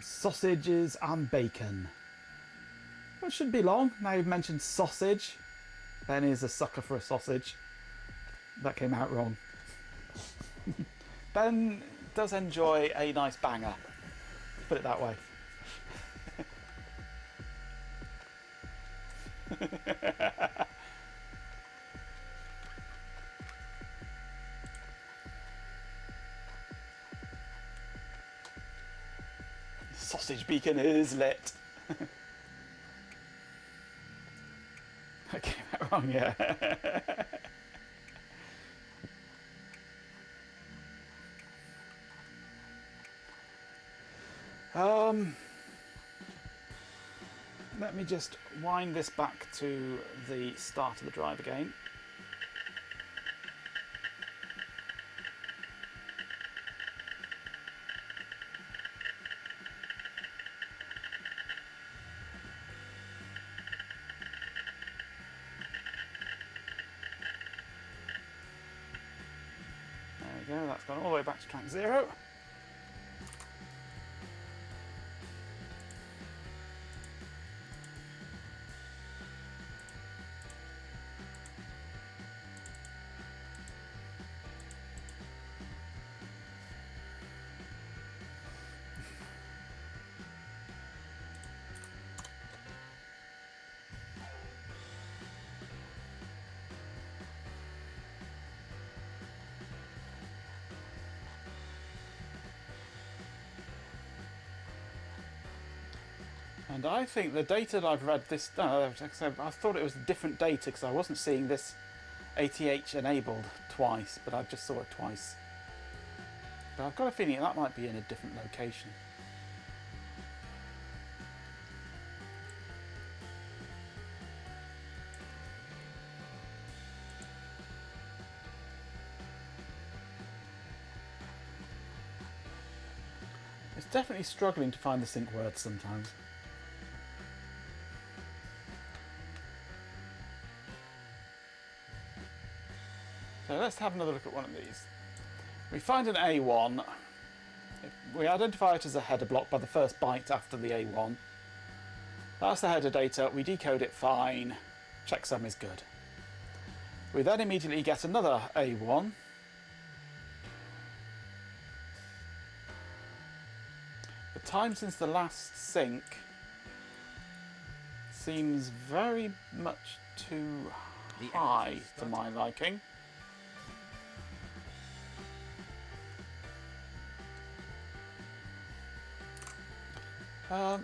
Sausages and bacon. Well, it shouldn't be long. Now you've mentioned sausage. Ben is a sucker for a sausage. That came out wrong. Ben does enjoy a nice banger. Put it that way. Sausage beacon is lit. That came out wrong, yeah. Let me just wind this back to the start of the drive again. that's gone all the way back to track 0. And I think the data that I've read this, I thought it was different data because I wasn't seeing this ATH enabled twice, but I just saw it twice. But I've got a feeling that might be in a different location. It's definitely struggling to find the sync words sometimes. So let's have another look at one of these. We find an A1. We identify it as a header block by the first byte after the A1. That's the header data. We decode it fine. Checksum is good. We then immediately get another A1. The time since the last sync seems very much too high to my liking.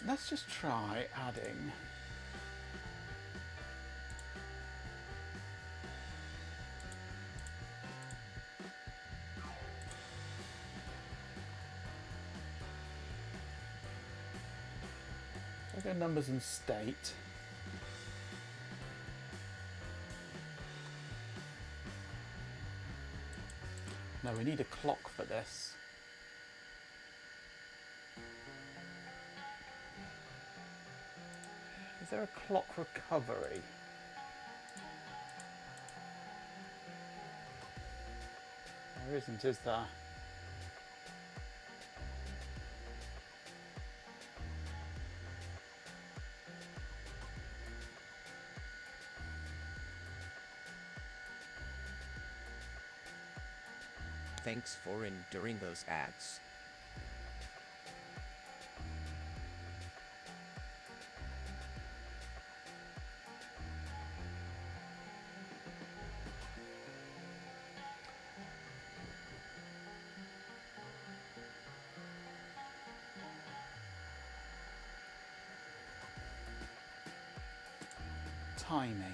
Let's just try adding numbers and state. No, we need a clock for this. Is there a clock recovery? There isn't, is there? Thanks for enduring those ads. Timing.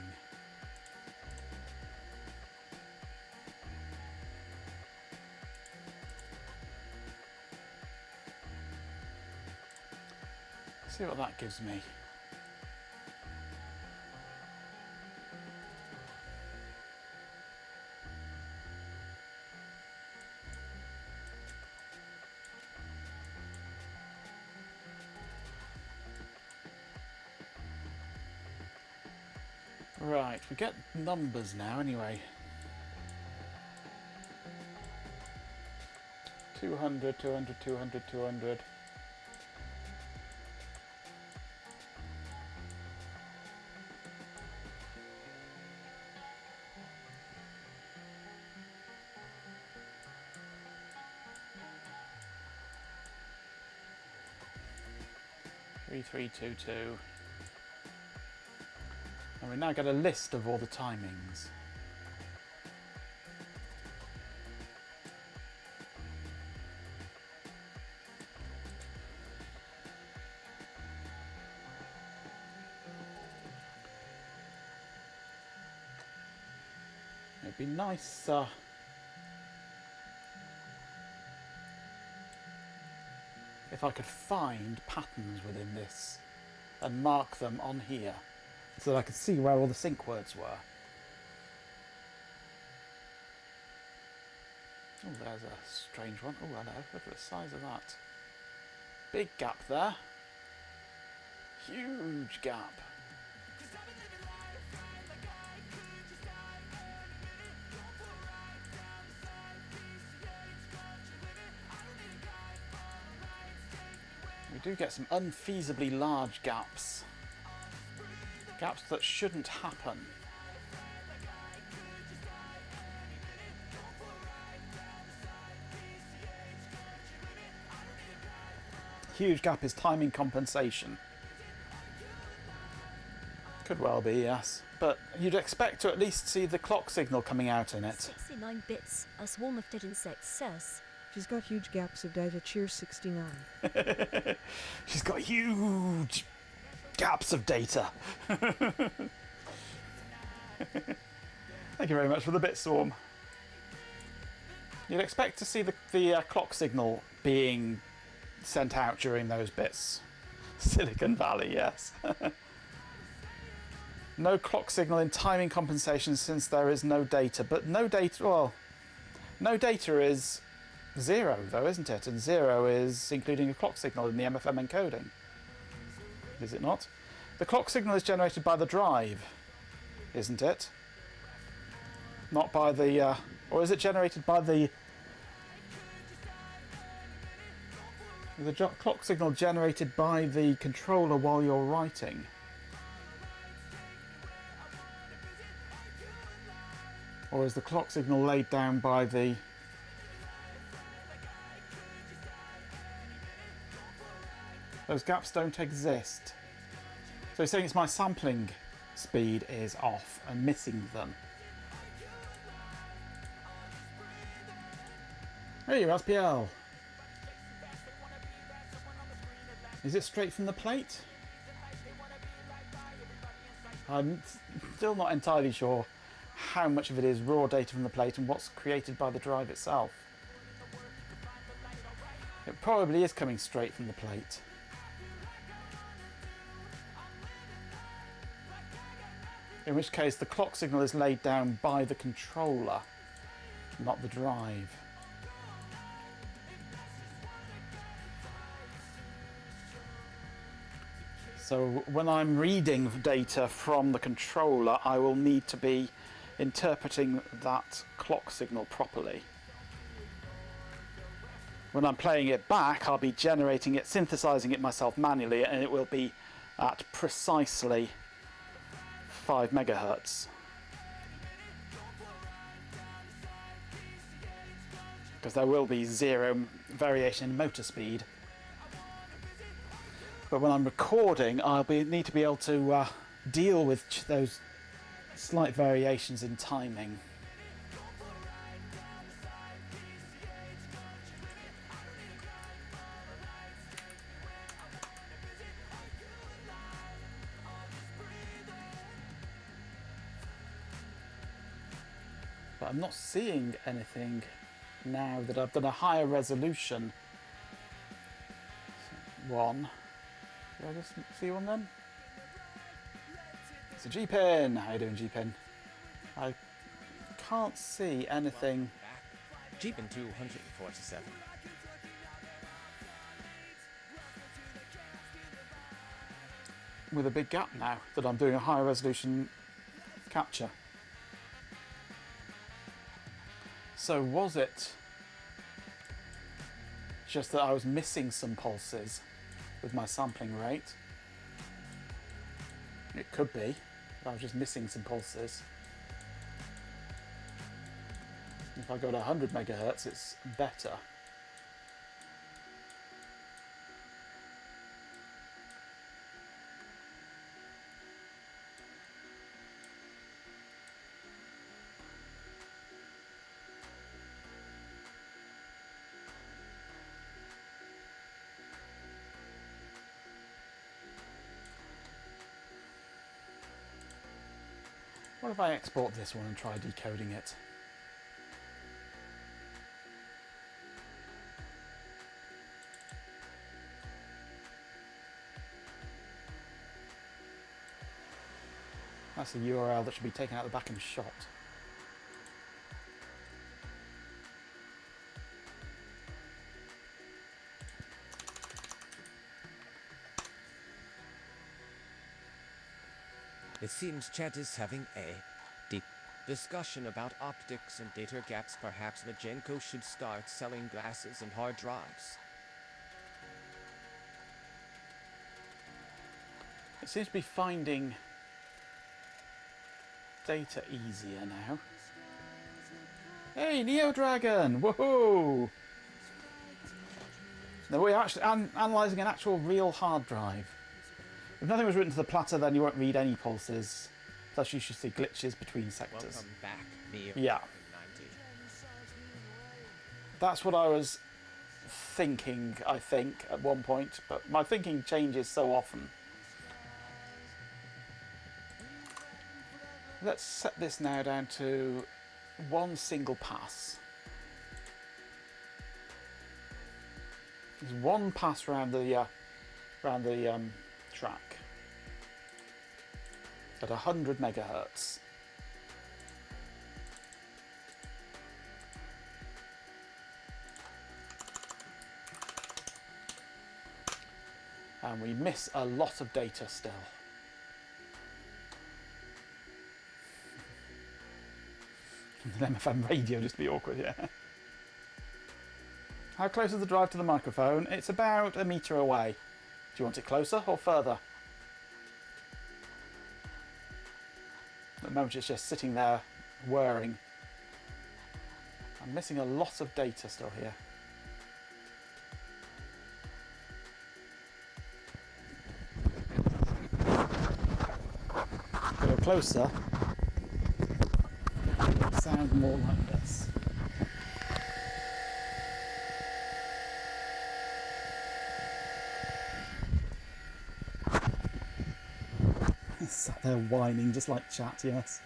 See what that gives me. Right, we get numbers now anyway. 200, 200, 200, 200. Three, 3, 2, 2. And we now get a list of all the timings. It'd be nice if I could find patterns within this and mark them on here, so that I could see where all the sync words were. Oh, there's a strange one. Oh, hello. Look at the size of that. Big gap there. Huge gap. We do get some unfeasibly large gaps. Gaps that shouldn't happen. Huge gap is timing compensation. Could well be, yes. But you'd expect to at least see the clock signal coming out in it. 69 bits, a swarm of dead insects says. She's got huge gaps of data. Cheers, 69. She's got huge gaps of data. Thank you very much for the bit swarm. You'd expect to see the clock signal being sent out during those bits. Silicon Valley, yes. No clock signal in timing compensation since there is no data. But no data, well, no data is 0 though, isn't it? And 0 is including a clock signal in the MFM encoding. Is it not? The clock signal is generated by the drive, isn't it? Not by the, or is it generated by the clock signal generated by the controller while you're writing? Or is the clock signal laid down by the... Those gaps don't exist. So you're saying it's my sampling speed is off and missing them. Hey, Raspl. Is it straight from the plate? I'm still not entirely sure how much of it is raw data from the plate and what's created by the drive itself. It probably is coming straight from the plate. In which case the clock signal is laid down by the controller, not the drive. So when I'm reading data from the controller, I will need to be interpreting that clock signal properly. When I'm playing it back, I'll be generating it, synthesizing it myself manually, and it will be at precisely 5 megahertz. Because there will be 0 variation in motor speed. But when I'm recording, I'll need to be able to deal with those slight variations in timing. But I'm not seeing anything now that I've done a higher resolution one. Did I just see one then? It's a G-Pin! How you doing, G-Pin? I can't see anything. G-Pin 247. With a big gap now that I'm doing a higher resolution capture. So was it just that I was missing some pulses with my sampling rate? It could be. I was just missing some pulses. If I go to 100 megahertz, it's better. What if I export this one and try decoding it? That's the URL that should be taken out the back and shot. It seems chat is having a deep discussion about optics and data gaps. Perhaps Majenko should start selling glasses and hard drives. It seems to be finding data easier now. Hey, Neo Dragon! Woohoo! Now we're actually analysing an actual real hard drive. If nothing was written to the platter, then you won't read any pulses. Plus, you should see glitches between sectors. Welcome back, Neo. Yeah. 90. That's what I was thinking, I think, at one point. But my thinking changes so often. Let's set this now down to one single pass. There's one pass around the track at 100 megahertz. And we miss a lot of data still. An MFM radio just to be awkward, yeah. How close is the drive to the microphone? It's about a metre away. Do you want it closer or further? At the moment it's just sitting there whirring. I'm missing a lot of data still here. A little closer. Sound more like this. Sat there whining just like chat, yes.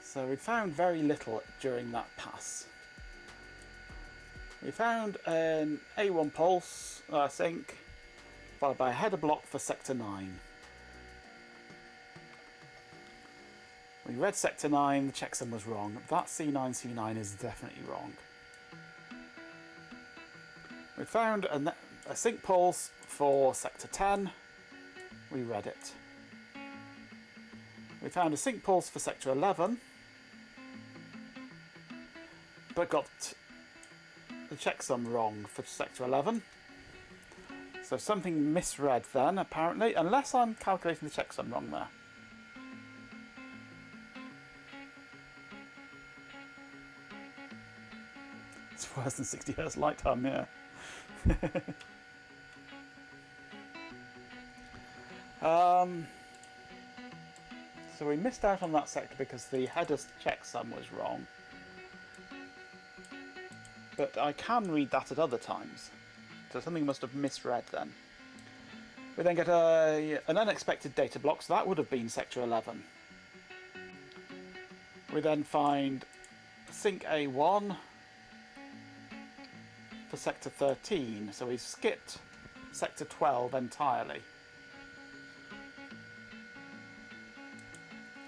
So we found very little during that pass. We found an A1 pulse, I think, followed by a header block for sector 9. We read sector 9, the checksum was wrong. That C9 is definitely wrong. We found a sync pulse for sector 10. We read it. We found a sync pulse for sector 11, but got the checksum wrong for sector 11. So something misread then, apparently, unless I'm calculating the checksum wrong there. It's worse than 60 Hz light time, yeah. So we missed out on that sector because the header checksum was wrong. But I can read that at other times. So something must have misread then. We then get an unexpected data block, so that would have been sector 11. We then find sync A1 for sector 13, so we've skipped sector 12 entirely.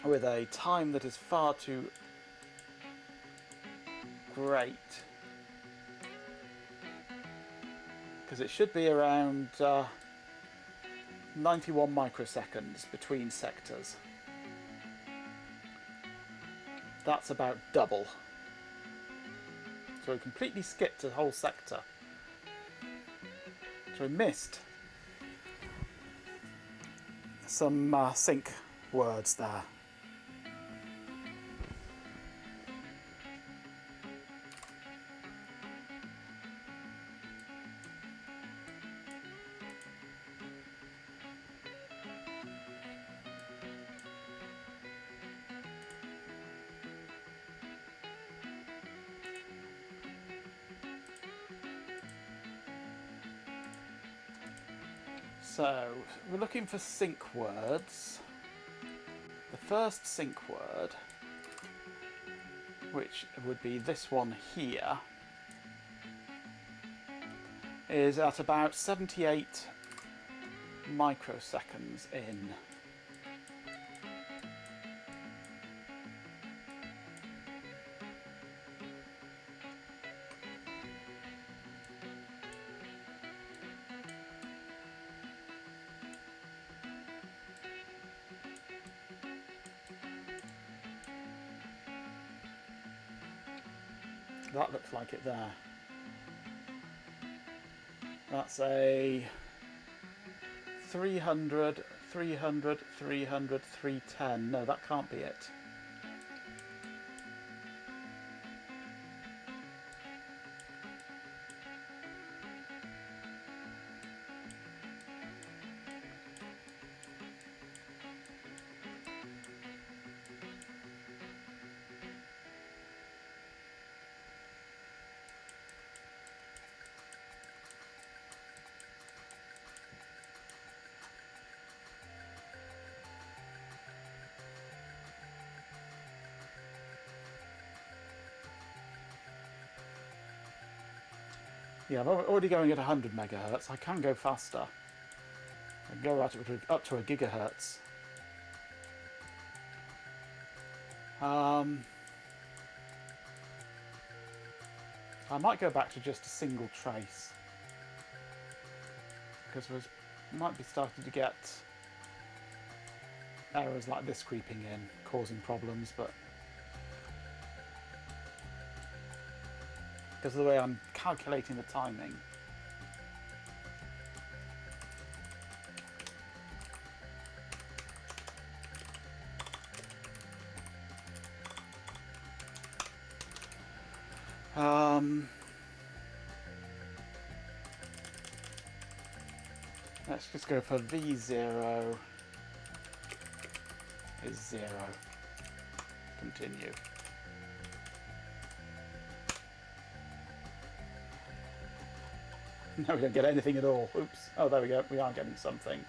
With a time that is far too great. Because it should be around 91 microseconds between sectors. That's about double. So we completely skipped a whole sector. So we missed some sync words there. So, we're looking for sync words. The first sync word, which would be this one here, is at about 78 microseconds in. That looks like it there. That's a 300, 300, 300, 310. No, that can't be it. Yeah, I'm already going at 100 megahertz. I can go faster. I can go right up to a gigahertz. I might go back to just a single trace, because we might be starting to get errors like this creeping in, causing problems, but because of the way I'm calculating the timing. Let's just go for V0 is 0. Continue. No, we don't get anything at all. Oops. Oh, there we go. We are getting something.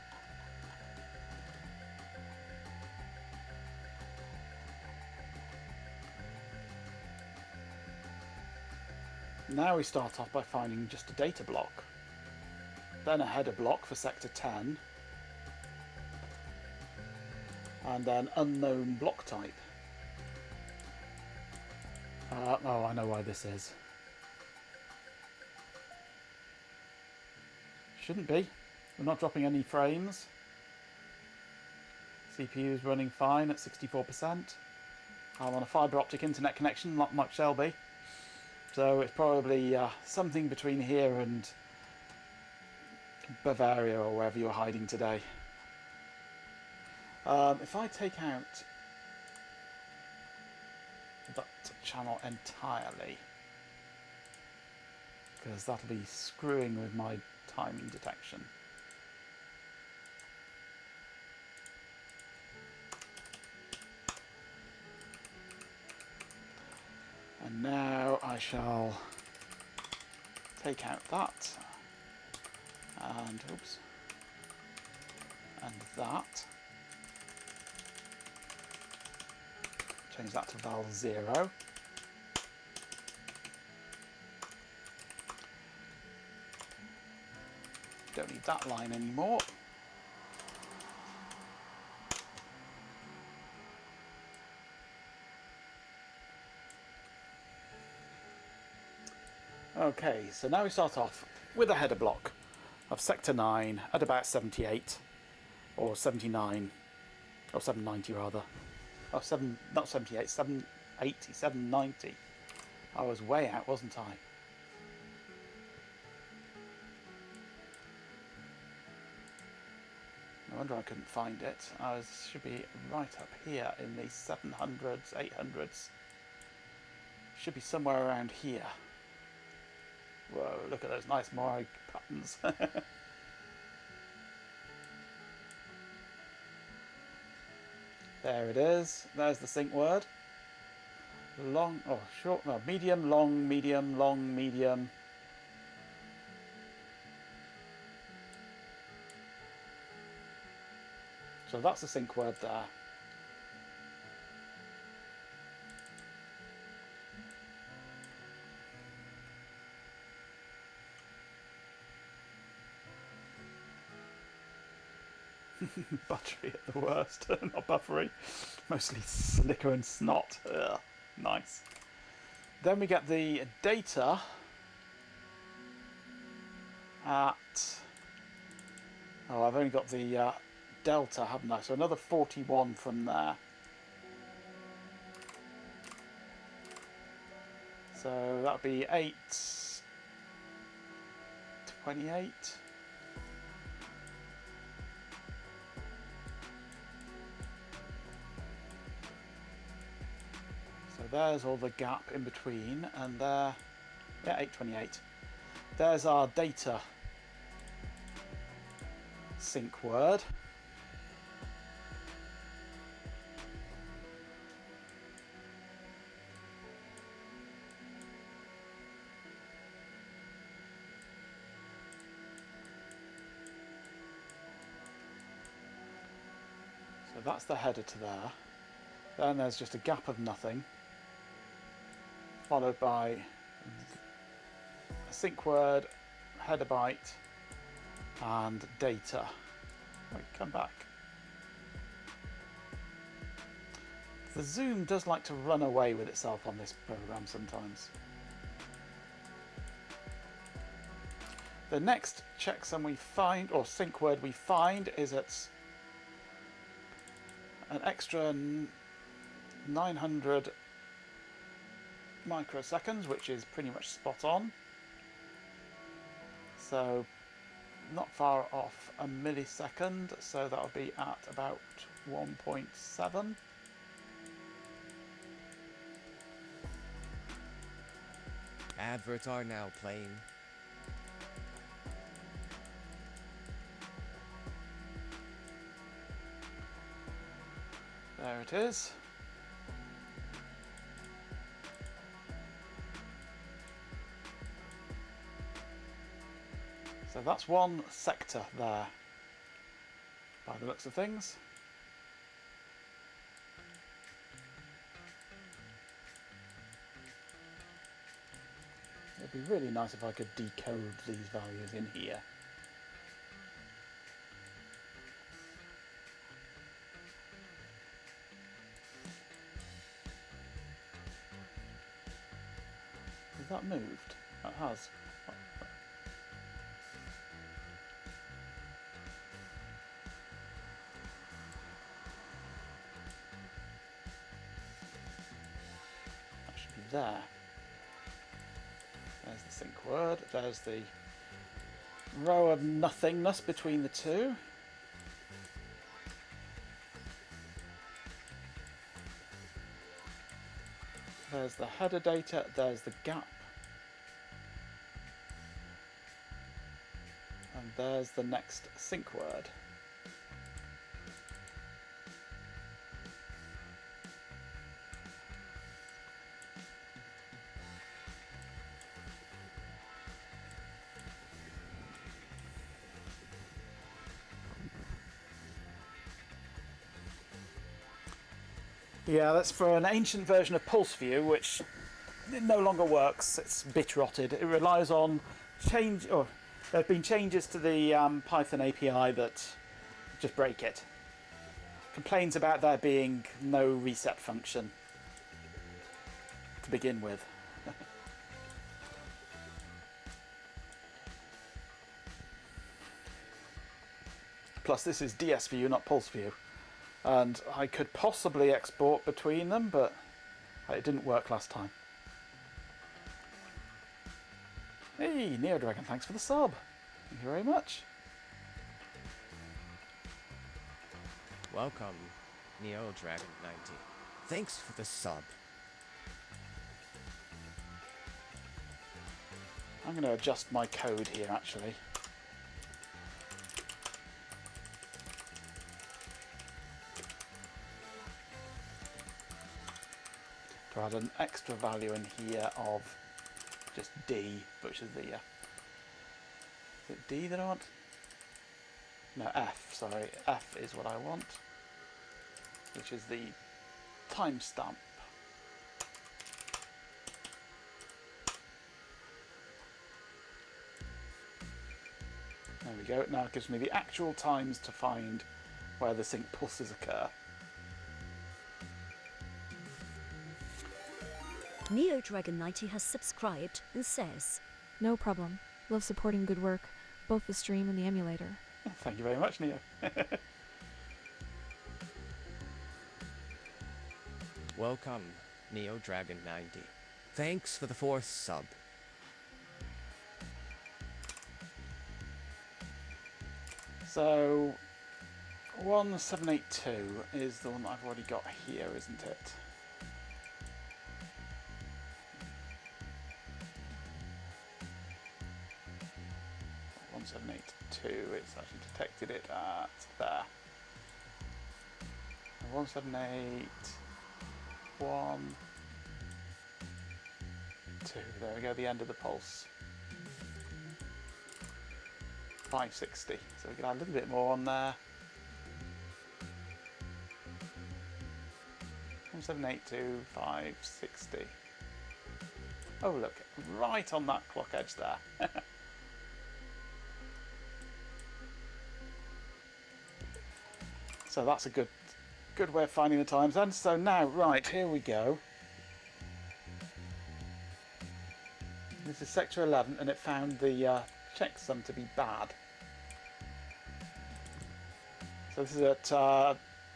Now we start off by finding just a data block. Then a header block for sector 10. And then unknown block type. Oh, I know why this is. Shouldn't be. We're not dropping any frames. CPU is running fine at 64%. I'm on a fibre optic internet connection, like Shelby. So it's probably something between here and Bavaria or wherever you're hiding today. If I take out that channel entirely, because that'll be screwing with my timing detection. And now I shall take out that, and oops, and that. Change that to val 0. Don't need that line anymore. Okay, so now we start off with a header block of sector 9 at about 78 or 79 or 790 rather. Oh, not 78, 780, 790. I was way out, wasn't I? No wonder I couldn't find it. Should be right up here in the 700s, 800s. Should be somewhere around here. Whoa, look at those nice Moai patterns. There it is. There's the sync word. Long, oh, short, no, medium, long, medium, long, medium. So that's the sync word there. Buttery at the worst, not buffery. Mostly slicker and snot. Ugh, nice. Then we get the data at... Oh, I've only got the delta, haven't I? So another 41 from there. So that'll be 8:28. So there's all the gap in between, and there, yeah, 8:28. There's our data sync word. So that's the header to there. Then there's just a gap of nothing, followed by a sync word, header byte, and data. Wait, come back. The zoom does like to run away with itself on this program sometimes. The next checksum we find, or sync word we find, is at an extra 900 microseconds, which is pretty much spot on. So not far off a millisecond, so that'll be at about 1.7. Adverts are now playing. There it is. So that's one sector there, by the looks of things. It'd be really nice if I could decode these values in here. Has that moved? That has. That should be there. There's the sync word. There's the row of nothingness between the two. There's the header data. There's the gap. And there's the next sync word. Yeah, that's for an ancient version of Pulse View, which no longer works. It's bit rotted. It relies on change, or there have been changes to the Python API that just break it. Complains about there being no reset function to begin with. Plus, this is DS View, not Pulse View. And I could possibly export between them, but it didn't work last time. Hey, Neo Dragon, thanks for the sub. Thank you very much. Welcome, Neo Dragon 90. Thanks for the sub. I'm going to adjust my code here, actually. To add an extra value in here of just D, which is the, is it D that I want? No, F, sorry, F is what I want, which is the timestamp. There we go, now it gives me the actual times to find where the sync pulses occur. Neo Dragon 90 has subscribed and says, No problem. Love supporting good work, both the stream and the emulator. Thank you very much, Neo. Welcome, Neo Dragon 90. Thanks for the 4th sub. So 1782 is the one that I've already got here, isn't it? One 1782. It's actually detected it at there. 178. 1, 2. There we go. The end of the pulse. 560. So we can add a little bit more on there. 1782, 560. Oh look, right on that clock edge there. So that's a good way of finding the times. And so now, right, here we go. This is sector 11, and it found the checksum to be bad. So this is at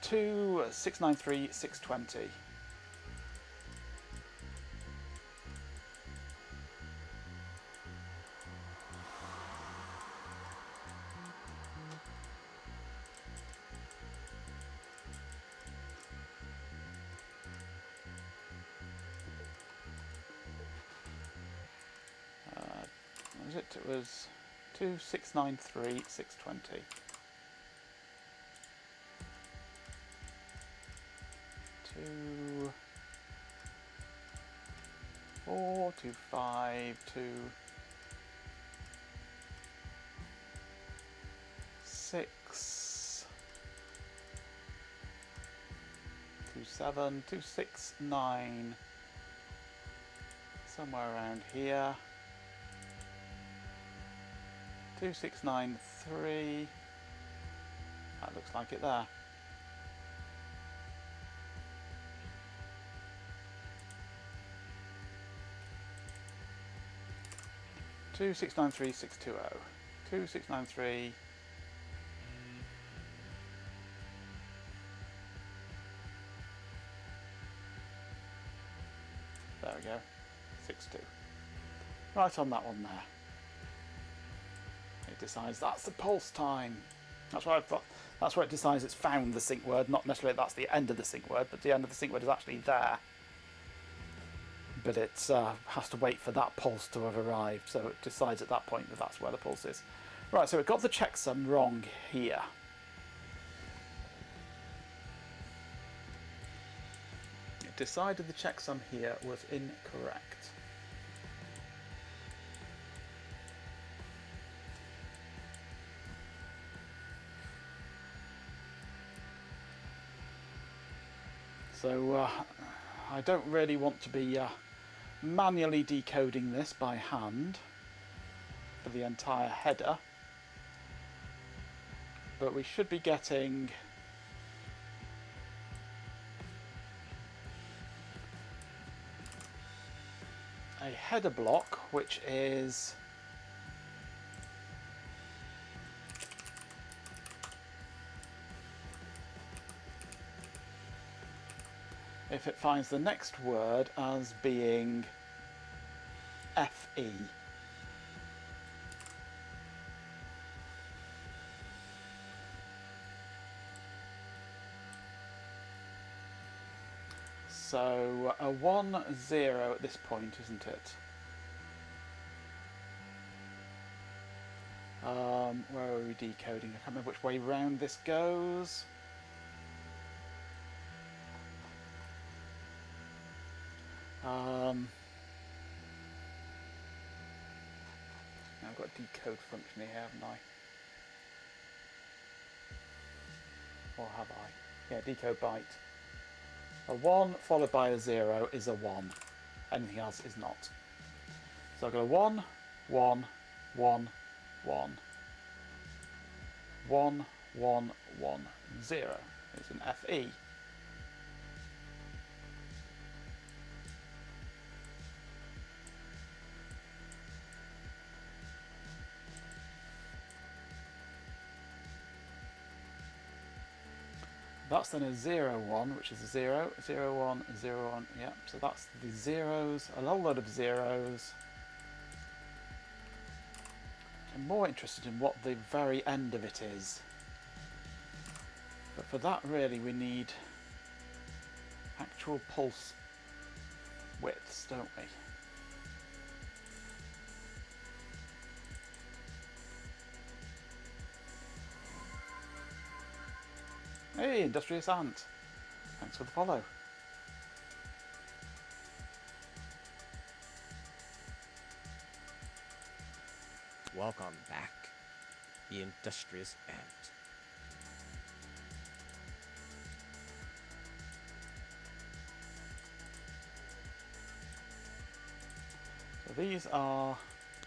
2693, 620. It was 2693, 620. 2, 4, 2, 5, 2, 6, 2, 7, 2, 6, 9. Somewhere around here. 2693. That looks like it there. Two 693 620. 2693. There we go. 62. Right on that one there. It decides that's the pulse time. That's why that's where it decides it's found the sync word, not necessarily that's the end of the sync word, but the end of the sync word is actually there. But it has to wait for that pulse to have arrived, so it decides at that point that that's where the pulse is. Right, so it got the checksum wrong here. It decided the checksum here was incorrect. So I don't really want to be manually decoding this by hand for the entire header, but we should be getting a header block which is if it finds the next word as being FE. So a 1, 0 at this point, isn't it? Where are we decoding? I can't remember which way round this goes. Now I've got a decode function here, haven't I? Or have I? Yeah, decode byte. A 1 followed by a 0 is a 1. Anything else is not. So I've got a 1, 1, 1, 1, 1, 1, 1, 0. It's an FE. That's then a 0, 1, which is a 0, 0, 1, 0, 1, yeah. So that's the zeros, a whole load of zeros. I'm more interested in what the very end of it is. But for that, really, we need actual pulse widths, don't we? Hey, Industrious Ant. Thanks for the follow. Welcome back, the industrious ant. So these are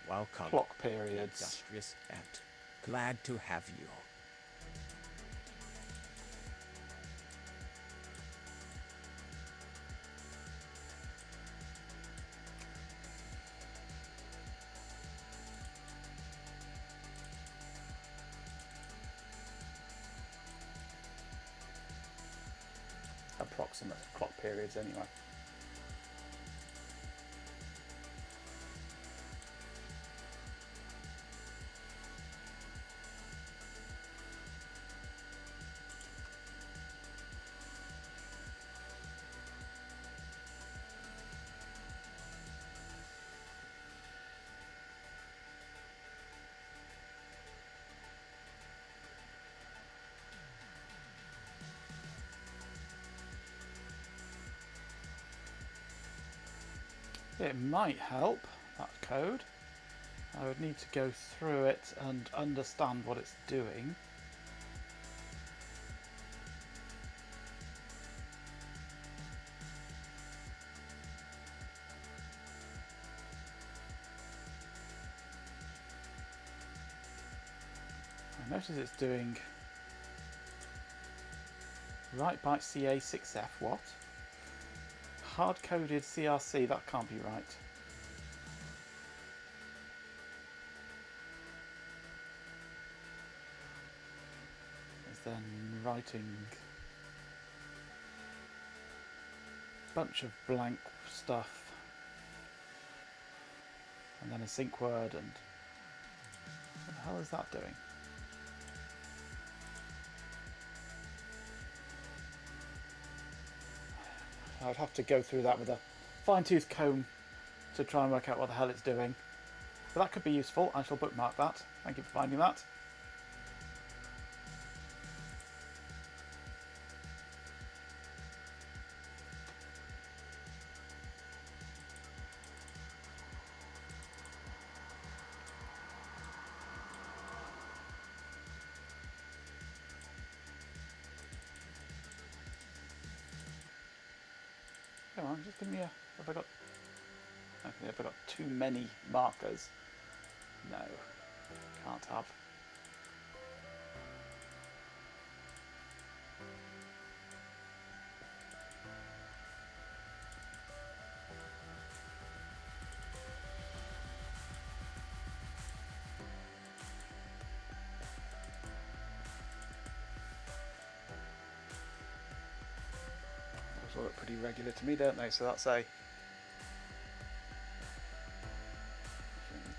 Welcome, clock periods. industrious ant. Glad to have you. Approximate clock periods anyway. It might help, that code. I would need to go through it and understand what it's doing. I notice it's doing write byte CA6F, what? Hard-coded CRC, that can't be right. It's then writing a bunch of blank stuff and then a sync word, and what the hell is that doing? I would have to go through that with a fine-tooth comb to try and work out what the hell it's doing. But that could be useful. I shall bookmark that. Thank you for finding that. Come on, just give me a... Have I got... Okay, have I got too many markers? No. Can't have. Those look pretty regular to me, don't they? So that's a... I need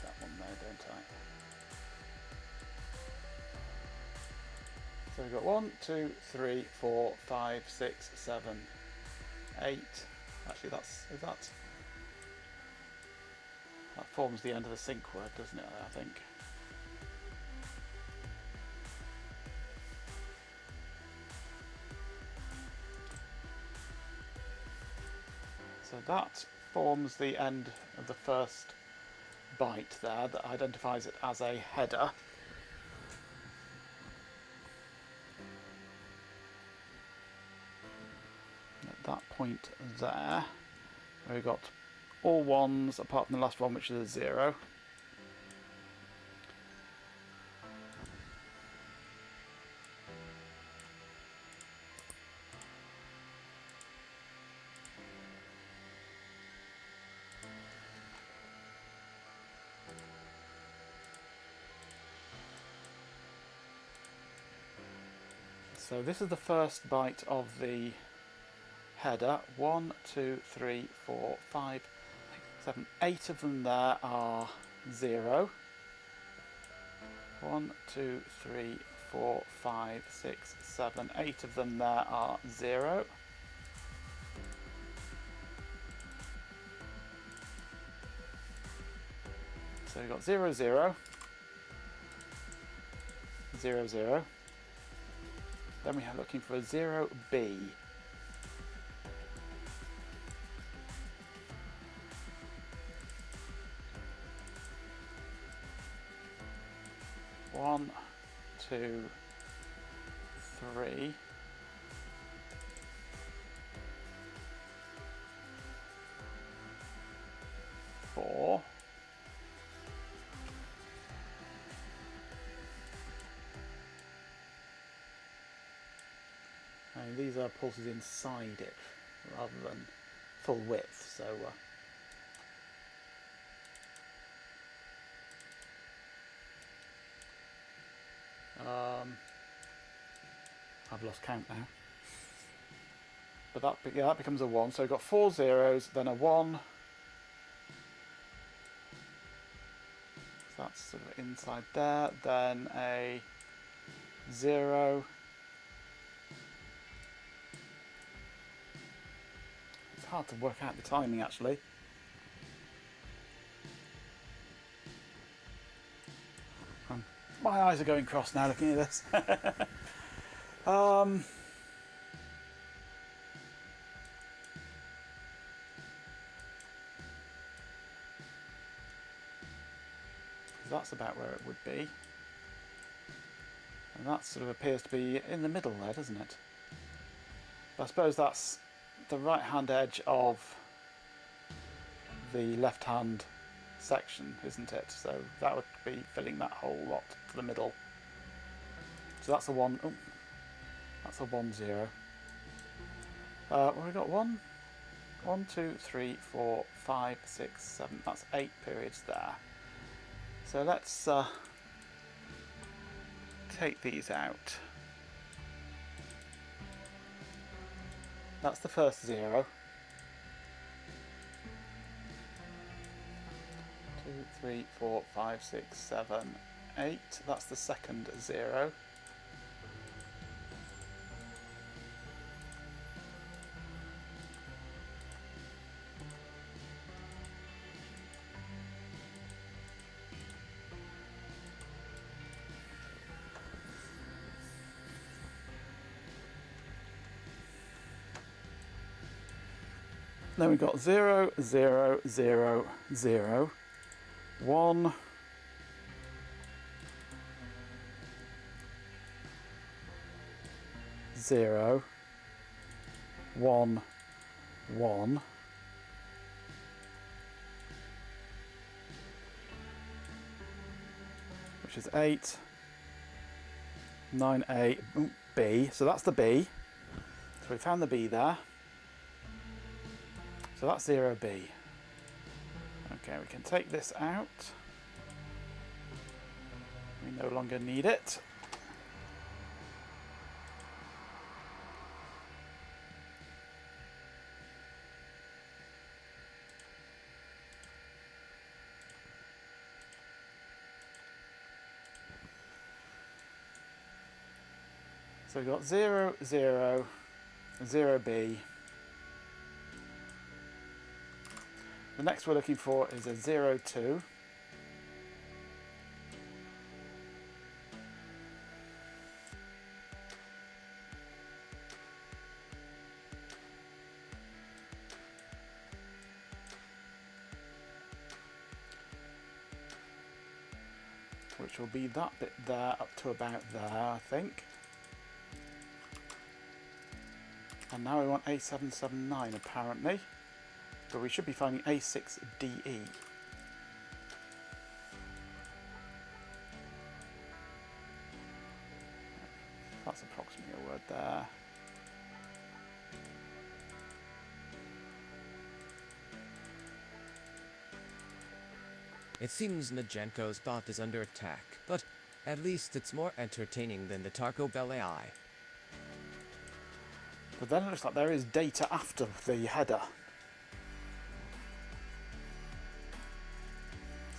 that one there, don't I? So we've got 1, 2, 3, 4, 5, 6, 7, 8. Actually, that forms the end of the sync word, doesn't it? I think. So that forms the end of the first byte there that identifies it as a header. At that point there, we've got all ones apart from the last one, which is a 0. So this is the first byte of the header. 1, 2, 3, 4, 5, 6, 7, 8 of them there are 0. 1, 2, 3, 4, 5, 6, 7, 8 of them there are 0. So we've got 0, 0, 0, 0. Then we are looking for a 0B. One, two, three. Four. And these are pulses inside it rather than full width, so I've lost count now. But that becomes a 1, so we've got 4 zeros, then a 1. So that's sort of inside there, then a 0. It's hard to work out the timing actually. My eyes are going cross now looking at this. That's about where it would be. And that sort of appears to be in the middle there, doesn't it? But I suppose that's the right hand edge of the left hand section, isn't it? So that would be filling that whole lot to the middle. So that's a 1. Oh, that's a 1 0. Well, we got 1, 2, 3, 4, 5, 6, 7. That's 8 periods there. So let's take these out. That's the first 0. 2, 3, 4, 5, 6, 7, 8. That's the second 0. Then we've got 0, 0, 0, 0, 1, 0, 1, 1, which is 8, 9, 8, B. So that's the B. So we found the B there. So that's 0B. Okay, we can take this out. We no longer need it. So we've got 0, 0, 0B. The next we're looking for is a 0, 2. Which will be that bit there up to about there, I think. And now we want A779 apparently. But we should be finding A6DE. That's approximately a word there. It seems Majenko's thought is under attack, but at least it's more entertaining than the Taco Bell AI. But then it looks like there is data after the header.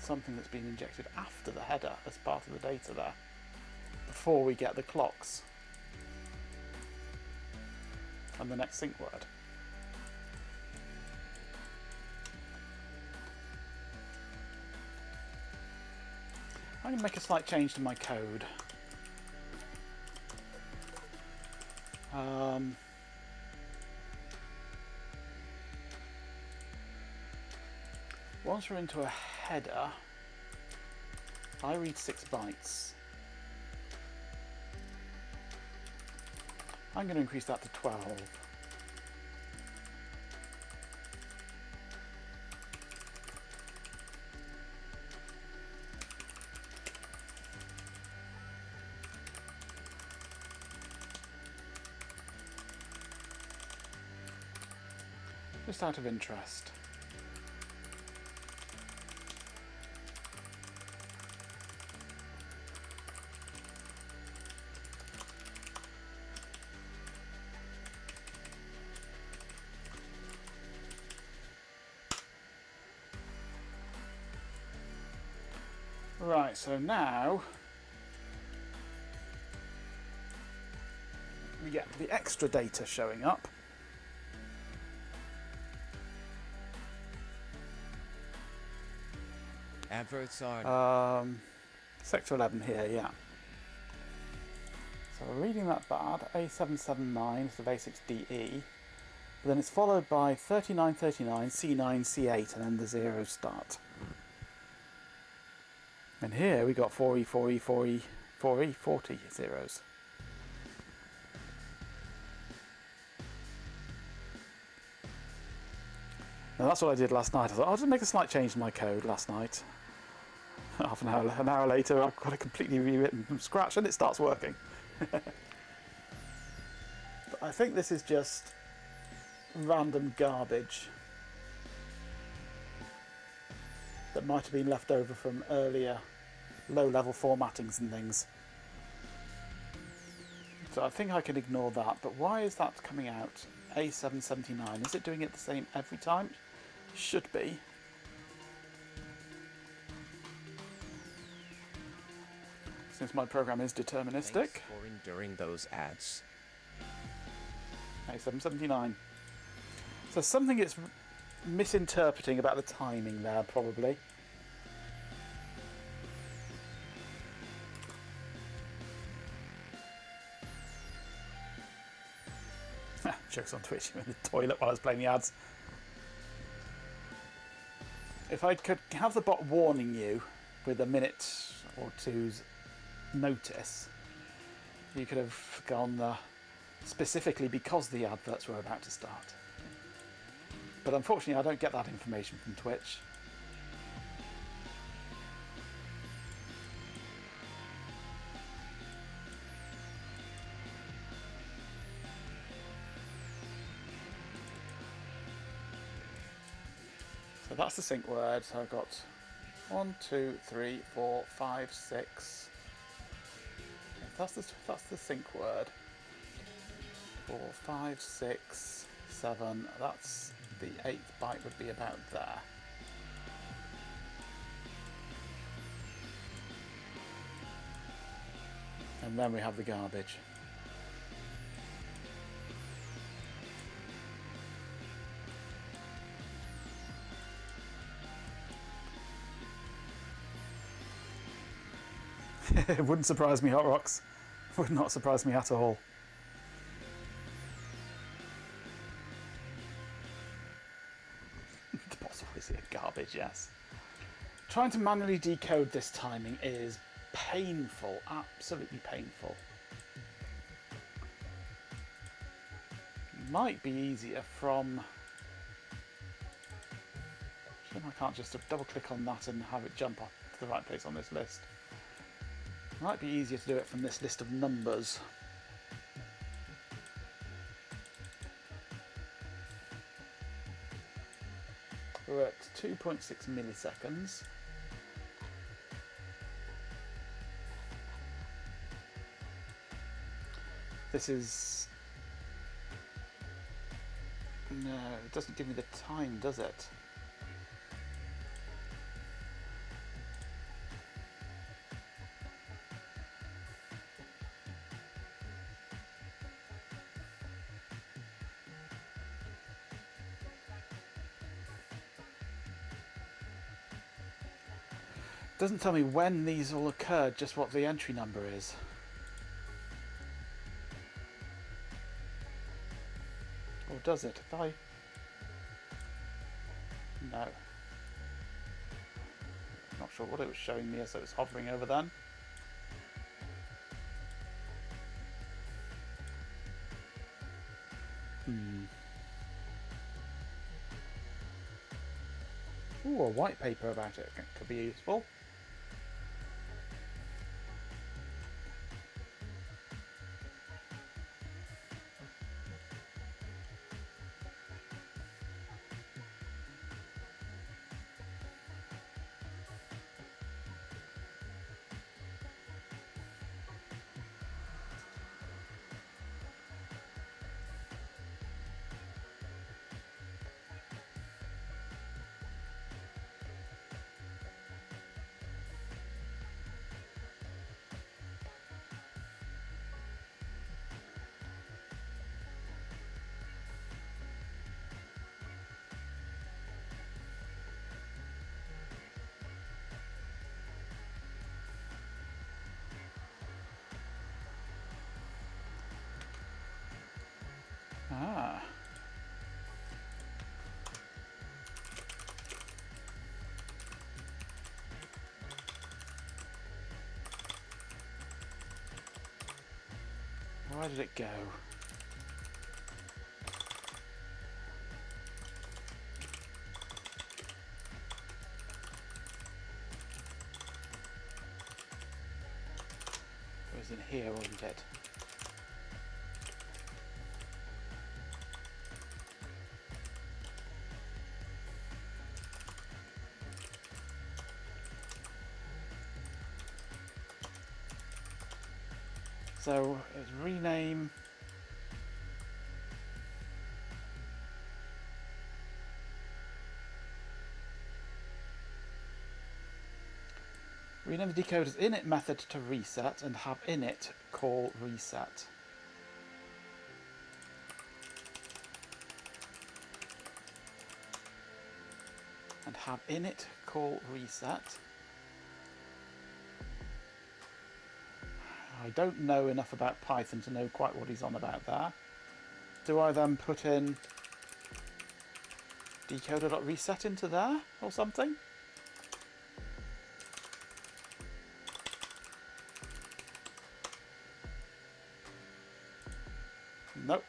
Something that's been injected after the header as part of the data there, before we get the clocks and the next sync word. I'm going to make a slight change to my code. Once we're into a header, I read 6 bytes. I'm going to increase that to 12. Just out of interest. Right, so now we get the extra data showing up. Adverts on. Sector 11 here, yeah. So we're reading that bad. A779 is the basics DE. But then it's followed by 3939, C9, C8, and then the zeros start. And here we got 4E, 4E, 4E, 4E, 40 zeros. Now that's what I did last night. I thought I'll just make a slight change to my code last night. Half an hour later, I've got it completely rewritten from scratch, and it starts working. But I think this is just random garbage that might have been left over from earlier low-level formattings and things. So I think I can ignore that. But why is that coming out? A779. Is it doing it the same every time? Should be. Since my program is deterministic. Thanks for enduring those ads. A779. So something it's misinterpreting about the timing there, probably. Jokes on Twitch, I'm in the toilet while I was playing the ads. If I could have the bot warning you with a minute or two's notice, you could have gone specifically because the adverts were about to start. But unfortunately, I don't get that information from Twitch. So that's the sync word. So I've got 1, 2, 3, 4, 5, 6. That's the sync word. 4, 5, 6, 7. That's the 8th byte would be about there. And then we have the garbage. It wouldn't surprise me, Hot Rocks. Would not surprise me at all. The boss always here, garbage, yes. Trying to manually decode this timing is painful, absolutely painful. Might be easier from... I can't just double click on that and have it jump up to the right place on this list. Might be easier to do it from this list of numbers. We're at 2.6 milliseconds. This is No, it doesn't give me the time, does it? Doesn't tell me when these all occurred, just what the entry number is. Or does it? If I... No. Not sure what it was showing me as it was hovering over then. Ooh, a white paper about it could be useful. Ah. Where did it go? It was in here, wasn't it? So let's rename. Rename the decoder's init method to reset and have init call reset. And have init call reset. I don't know enough about Python to know quite what he's on about there. Do I then put in decoder.reset into there or something? Nope.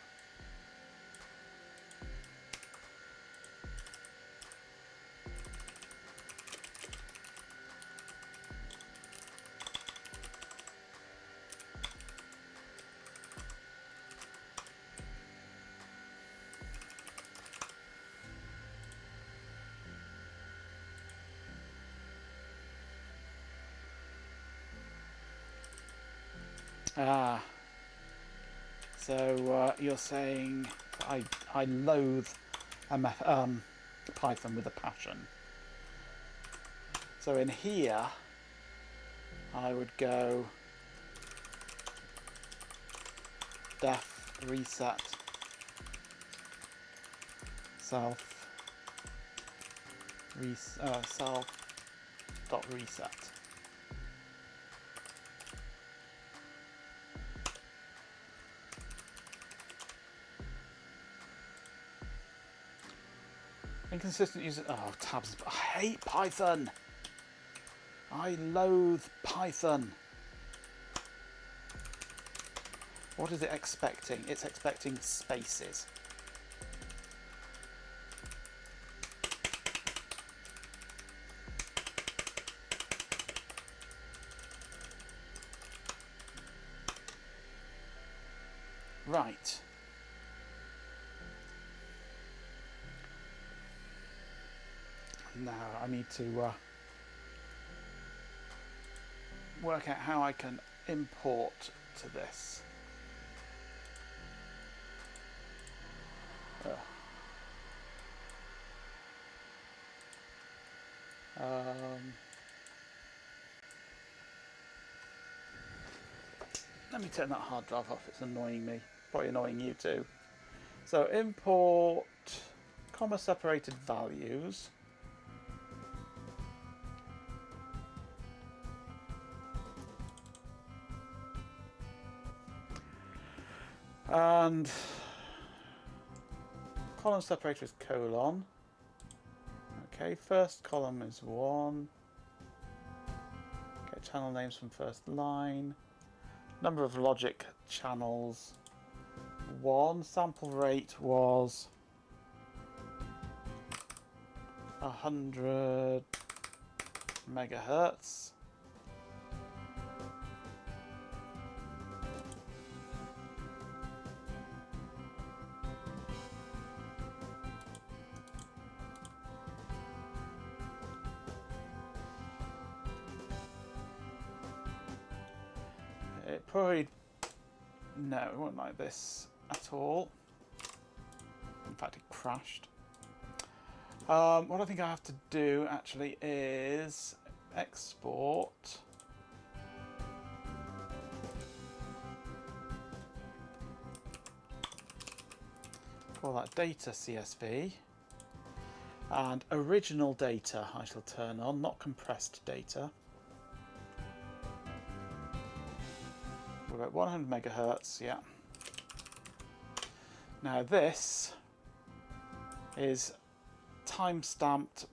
Ah, so you're saying I loathe Python with a passion. So in here, I would go def reset self dot reset. Inconsistent user. Oh, tabs. I hate Python. I loathe Python. What is it expecting? It's expecting spaces. Right. Now I need to work out how I can import to this. Let me turn that hard drive off, it's annoying me. Probably annoying you too. So import comma separated values. And column separator is colon. Okay, first column is 1. Get channel names from first line. Number of logic channels 1. Sample rate was 100 megahertz. It probably, no, it won't like this at all. In fact, it crashed. What I think I have to do actually is export call that data CSV, and original data I shall turn on, not compressed data. We're at 100 megahertz, yeah. Now this is time-stamped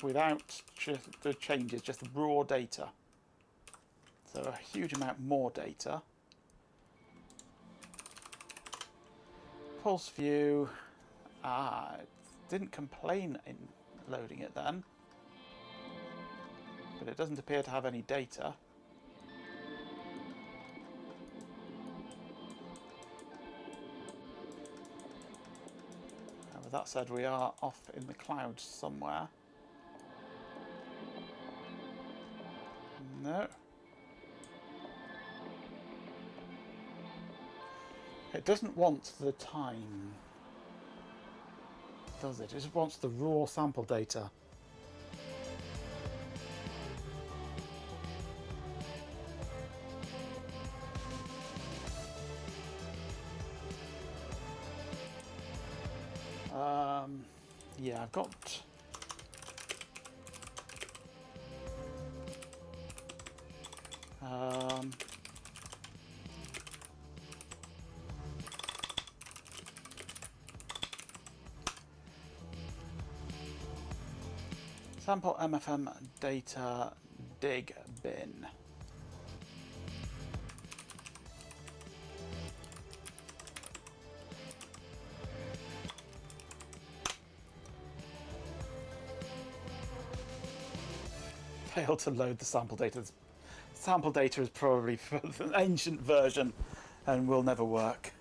without the changes, just the raw data. So a huge amount more data. Pulse view, it didn't complain in loading it then, but it doesn't appear to have any data. And with that said, we are off in the clouds somewhere. No. It doesn't want the time, does it? It just wants the raw sample data. Yeah, I've got sample MFM data dig bin. Failed to load the sample data. The sample data is probably for the ancient version and will never work.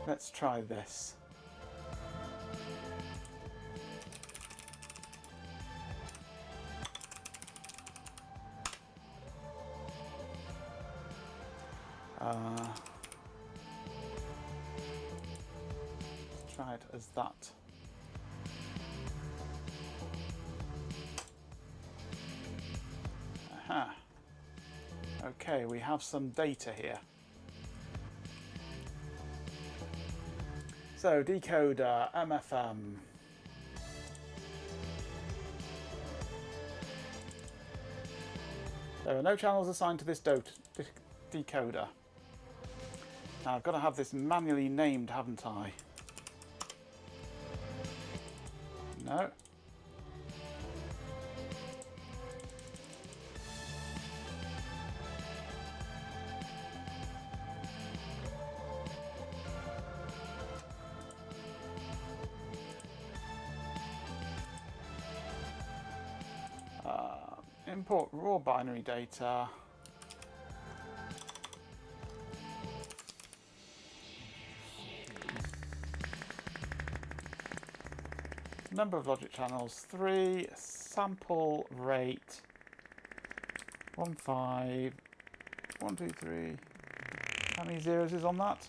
Let's try this. Try it as that. Aha. Okay, we have some data here. So decoder, MFM. There are no channels assigned to this decoder. Now I've got to have this manually named, haven't I? No. Import raw binary data. Number of logic channels 3, sample rate 1, 5, 1, 2, 3. How many zeros is on that?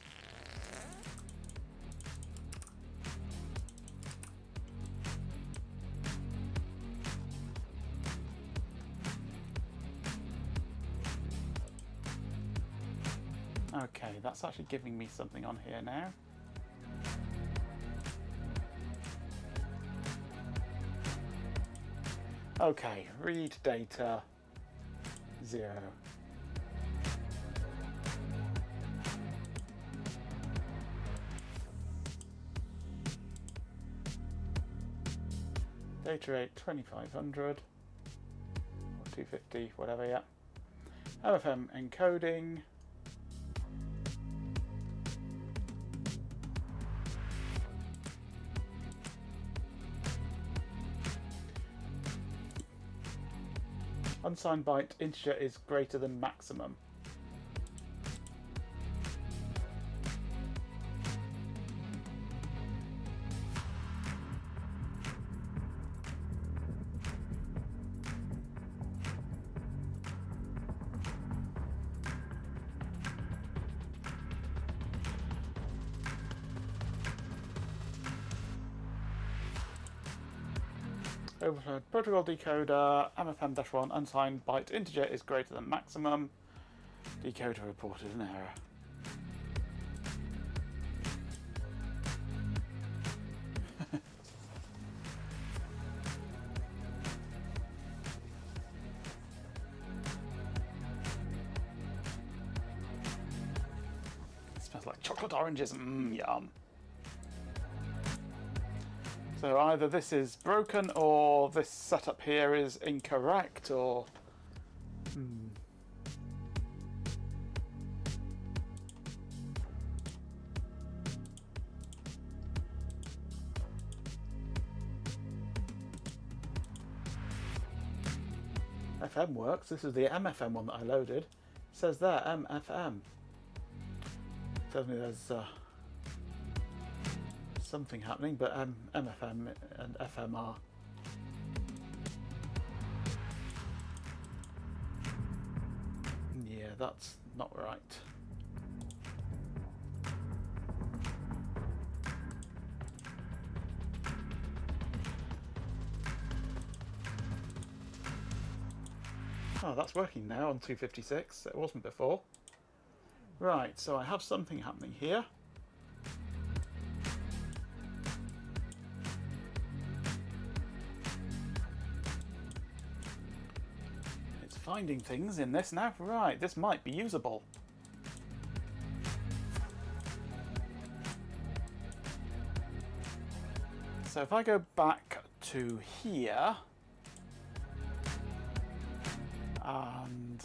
Okay, that's actually giving me something on here now. Okay, read data 0. Data rate 2500 or 250, whatever, yeah. LFM encoding. Unsigned byte integer is greater than maximum. Overflow protocol decoder, MFM-1, unsigned byte integer is greater than maximum. Decoder reported an error. It smells like chocolate oranges. Yum. So either this is broken or this setup here is incorrect, or... FM works. This is the MFM one that I loaded. It says there, MFM. Tells me there's... something happening, but MFM and FMR. Yeah, that's not right. Oh, that's working now on 256. It wasn't before. Right, so I have something happening here. Finding things in this now. Right, this might be usable. So if I go back to here and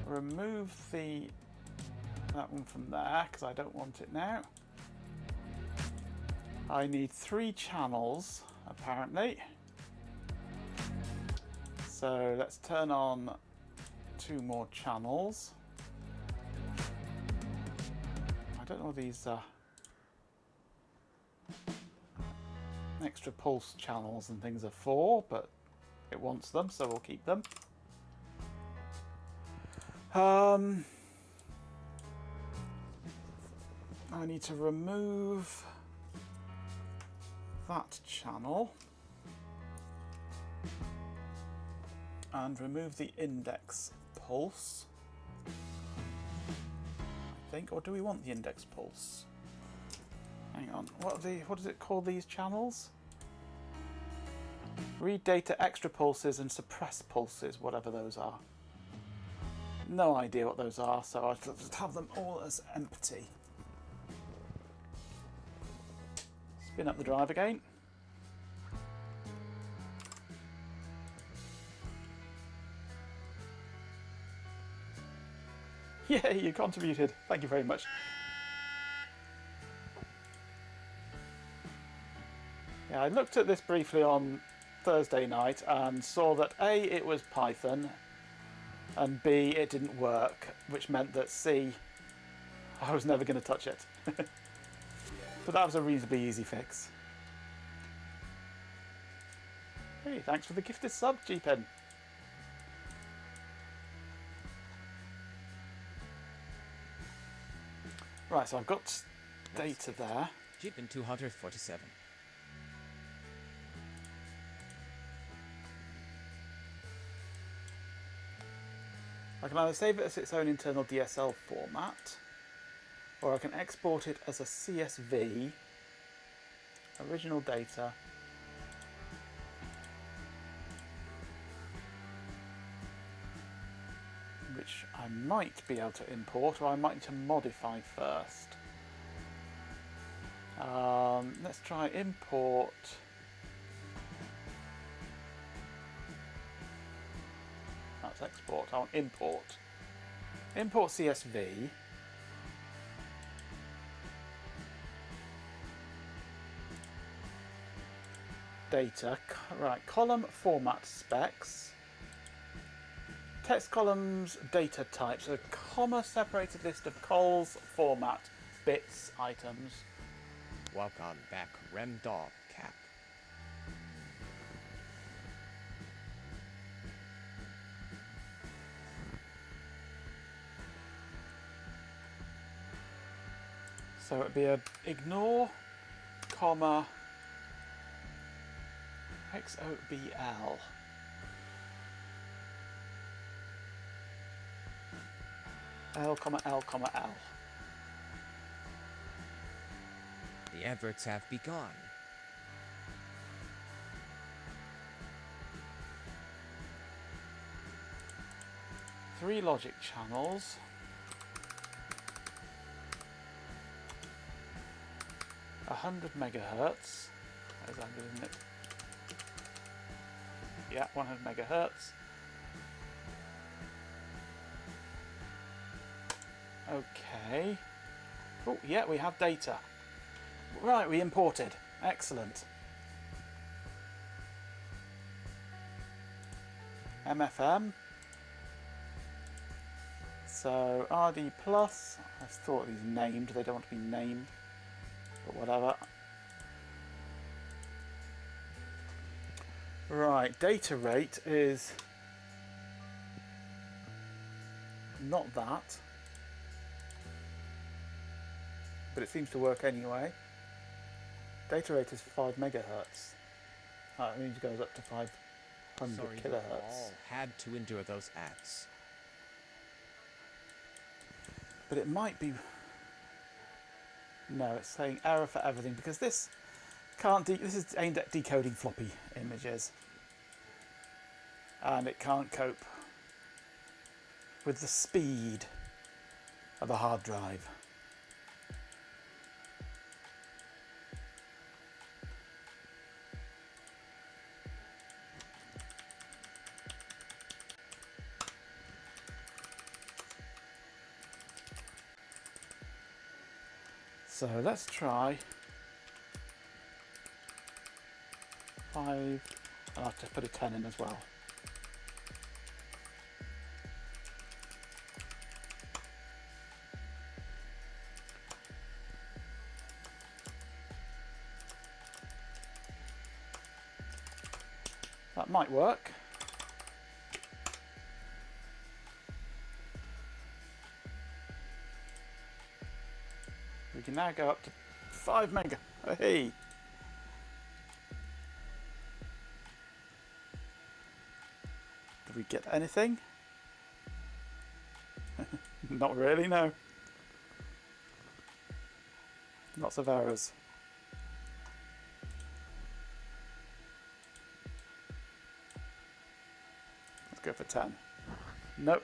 remove that one from there because I don't want it now. I need 3 channels apparently. So let's turn on 2 more channels. I don't know what these extra pulse channels and things are for, but it wants them, so we'll keep them. I need to remove that channel. And remove the index pulse, I think, or do we want the index pulse? Hang on, what does it call these channels? Read data extra pulses and suppress pulses, whatever those are. No idea what those are, so I'll just have them all as empty. Spin up the drive again. Yay, you contributed. Thank you very much. Yeah, I looked at this briefly on Thursday night and saw that A, it was Python, and B, it didn't work, which meant that C, I was never going to touch it. But that was a reasonably easy fix. Hey, thanks for the gifted sub, G-Pen. Right, so I've got data there. Jeepin 247. I can either save it as its own internal DSL format, or I can export it as a CSV, original data, which I might be able to import, or I might need to modify first. Let's try import. That's export. I want import. Import CSV. Data. Right. Column format specs. Text columns data types. A comma separated list of cols format bits items. Welcome back, Rem Dog Cap. So it'd be a ignore, comma, XOBL. L, comma, L, comma, L. The adverts have begun. Three logic channels. A 100 megahertz. That is 100, isn't it? Yeah, 100 megahertz. Okay. Oh, yeah, we have data. Right, we imported. Excellent. MFM. So RD plus. I thought these named. They don't want to be named, but whatever. Right, data rate is not that, but it seems to work anyway. Data rate is 5 megahertz. That means it goes up to 500 Sorry, you kilohertz. all had to endure those ads. But it might be... No, it's saying error for everything because this can't. This is aimed at decoding floppy images, and it can't cope with the speed of a hard drive. So let's try 5. I'll have to put a 10 in as well. That might work. We can now go up to 5 mega. Hey! Did we get anything? Not really, no. Lots of errors. Let's go for 10. Nope.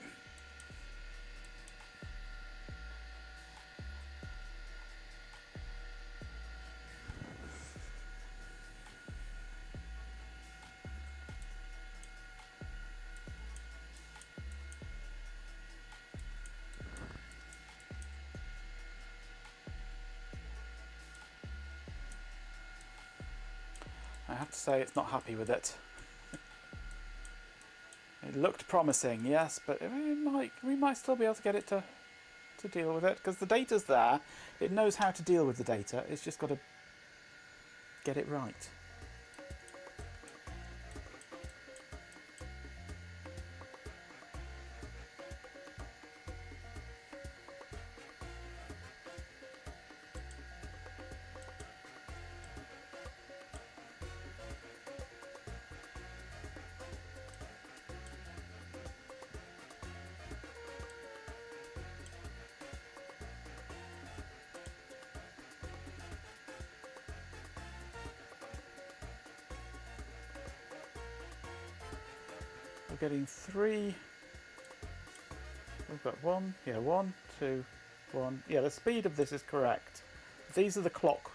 I have to say it's not happy with it. It looked promising, yes, but we might still be able to get it to deal with it because the data's there. It knows how to deal with the data. It's just got to get it right. getting 3. We've got 1, yeah, 1, 2, 1. Yeah, the speed of this is correct. These are the clock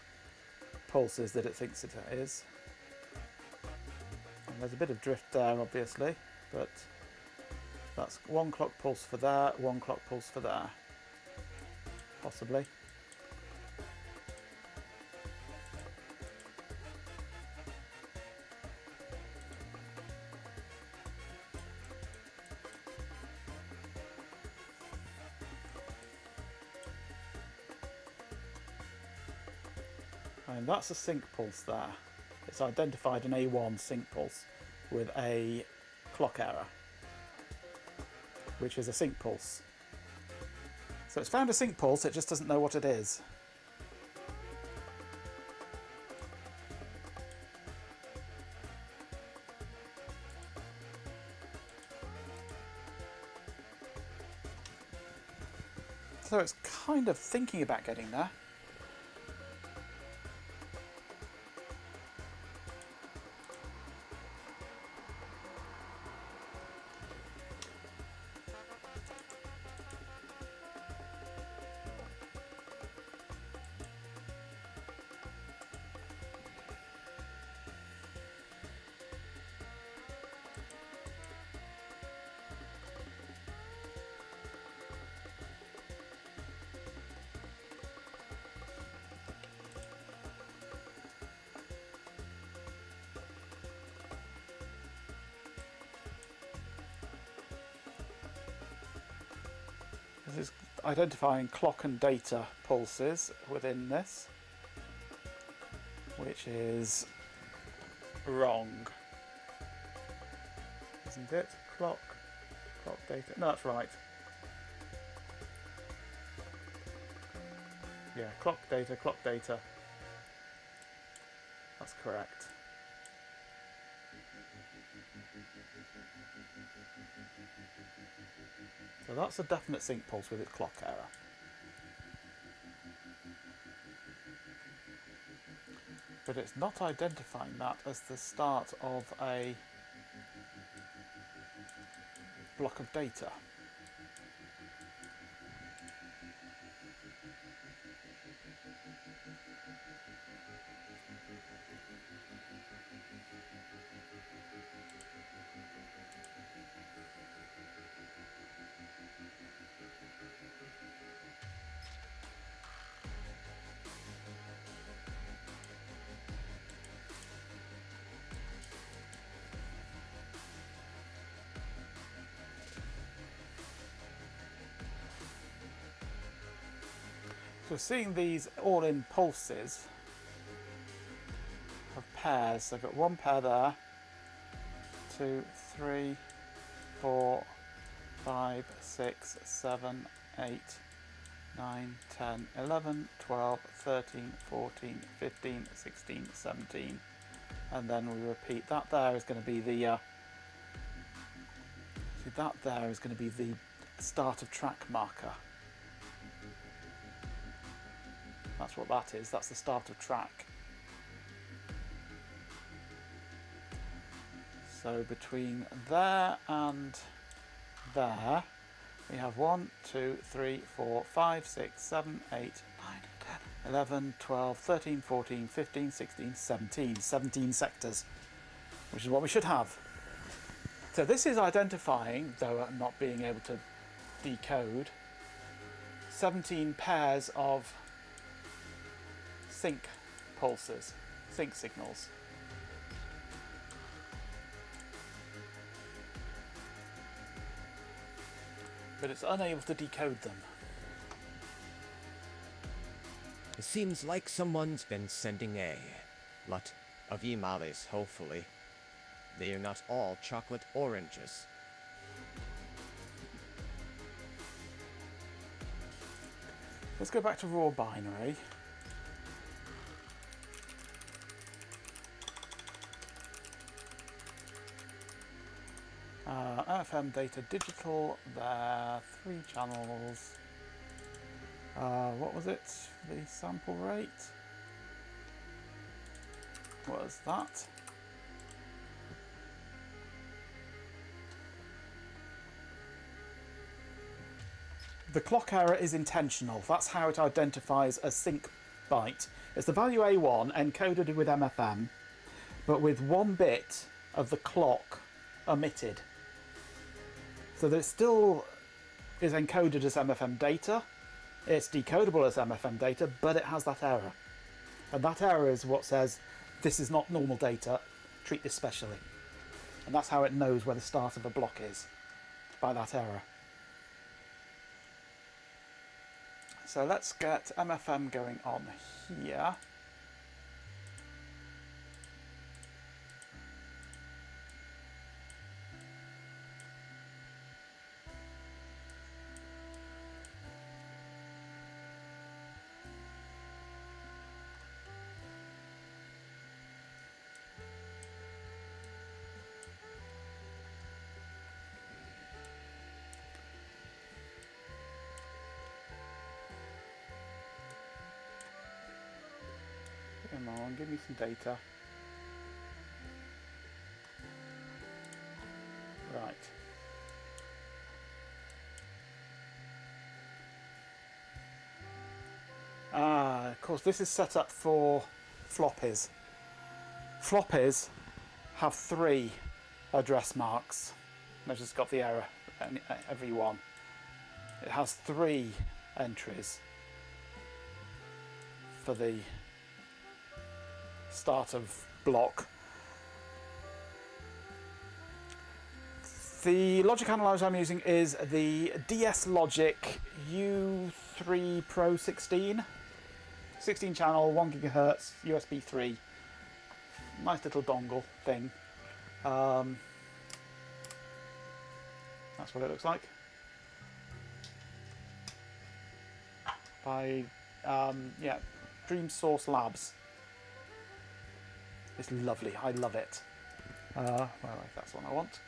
pulses that it thinks it is. And there's a bit of drift there, obviously, but that's 1 clock pulse for there, 1 clock pulse for there. Possibly. And that's a sync pulse there. It's identified an A1 sync pulse with a clock error, which is a sync pulse. So it's found a sync pulse, it just doesn't know what it is. So it's kind of thinking about getting there. This is identifying clock and data pulses within this, which is wrong, isn't it? Clock data. No, that's right. Yeah, clock data. That's correct. So that's a definite sync pulse with its clock error. But it's not identifying that as the start of a block of data. So seeing these all in pulses of pairs, so I've got 1 pair there, 2, 3, 4, 5, 6, 7, 8, 9, 10, 11, 12, 13, 14, 15, 16, 17, and then we repeat. That there is going to be the start of track marker. That's what that is. That's the start of track. So between there and there, we have 1, 2, 3, 4, 5, 6, 7, 8, 9, 10, 11, 12, 13, 14, 15, 16, 17. 17 sectors, which is what we should have. So this is identifying, though not being able to decode, 17 pairs of sync pulses, sync signals. But it's unable to decode them. It seems like someone's been sending a lot of emails, hopefully. They are not all chocolate oranges. Let's go back to raw binary. FM data digital, there, 3 channels. What was it? The sample rate was that. the clock error is intentional. That's how it identifies a sync byte. It's the value A1 encoded with MFM, but with 1 bit of the clock omitted. So that it still is encoded as MFM data, it's decodable as MFM data, but it has that error. And that error is what says, this is not normal data, treat this specially. And that's how it knows where the start of a block is, by that error. So let's get MFM going on here. Come on, give me some data. Right. Of course, this is set up for floppies. Floppies have 3 address marks. I've just got the error, every one. It has 3 entries for the start of block. The logic analyzer I'm using is the DS Logic U3 Pro 16 channel, 1 GHz, USB 3. Nice little dongle thing. That's what it looks like. By yeah, Dream Source Labs. It's lovely. I love it. Well, that's what I want.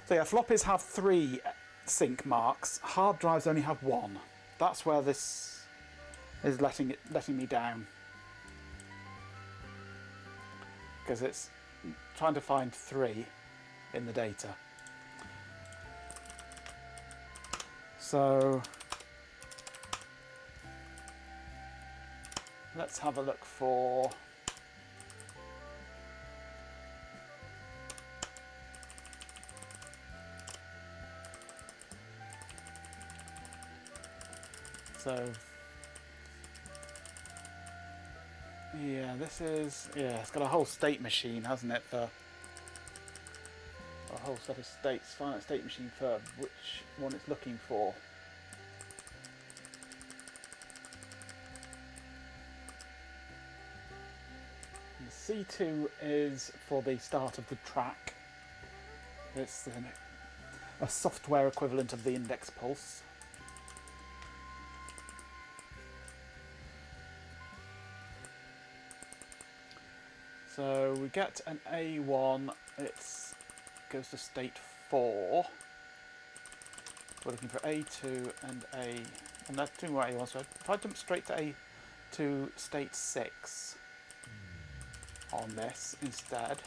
So yeah, floppies have 3 sync marks. Hard drives only have 1. That's where this is letting me down, because it's trying to find 3 in the data. So let's have a look for yeah, this is, yeah, it's got a whole state machine, hasn't it, for a whole set of states, finite state machine for which one it's looking for. And the C2 is for the start of the track. It's a software equivalent of the index pulse. So we get an A1, it goes to state 4. We're looking for A2 and and that's 2 more A1, so if I jump straight to state 6 on this instead.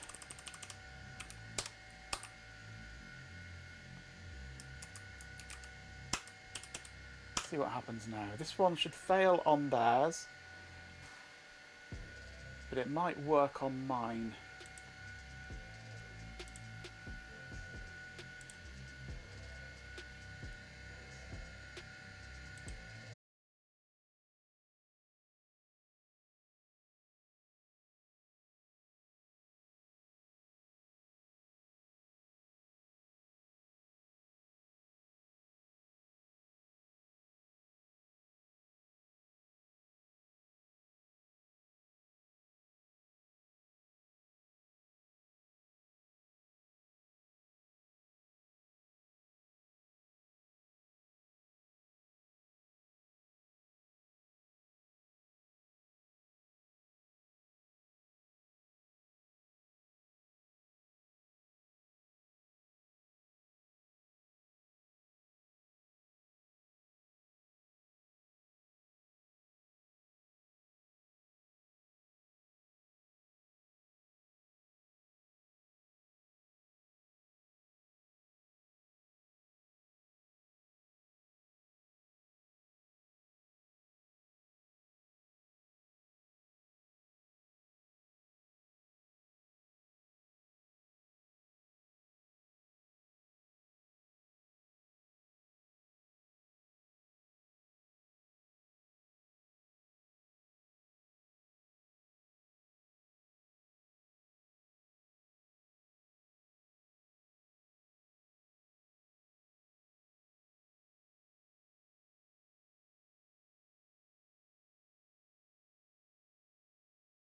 See what happens now. This one should fail on theirs, but it might work on mine.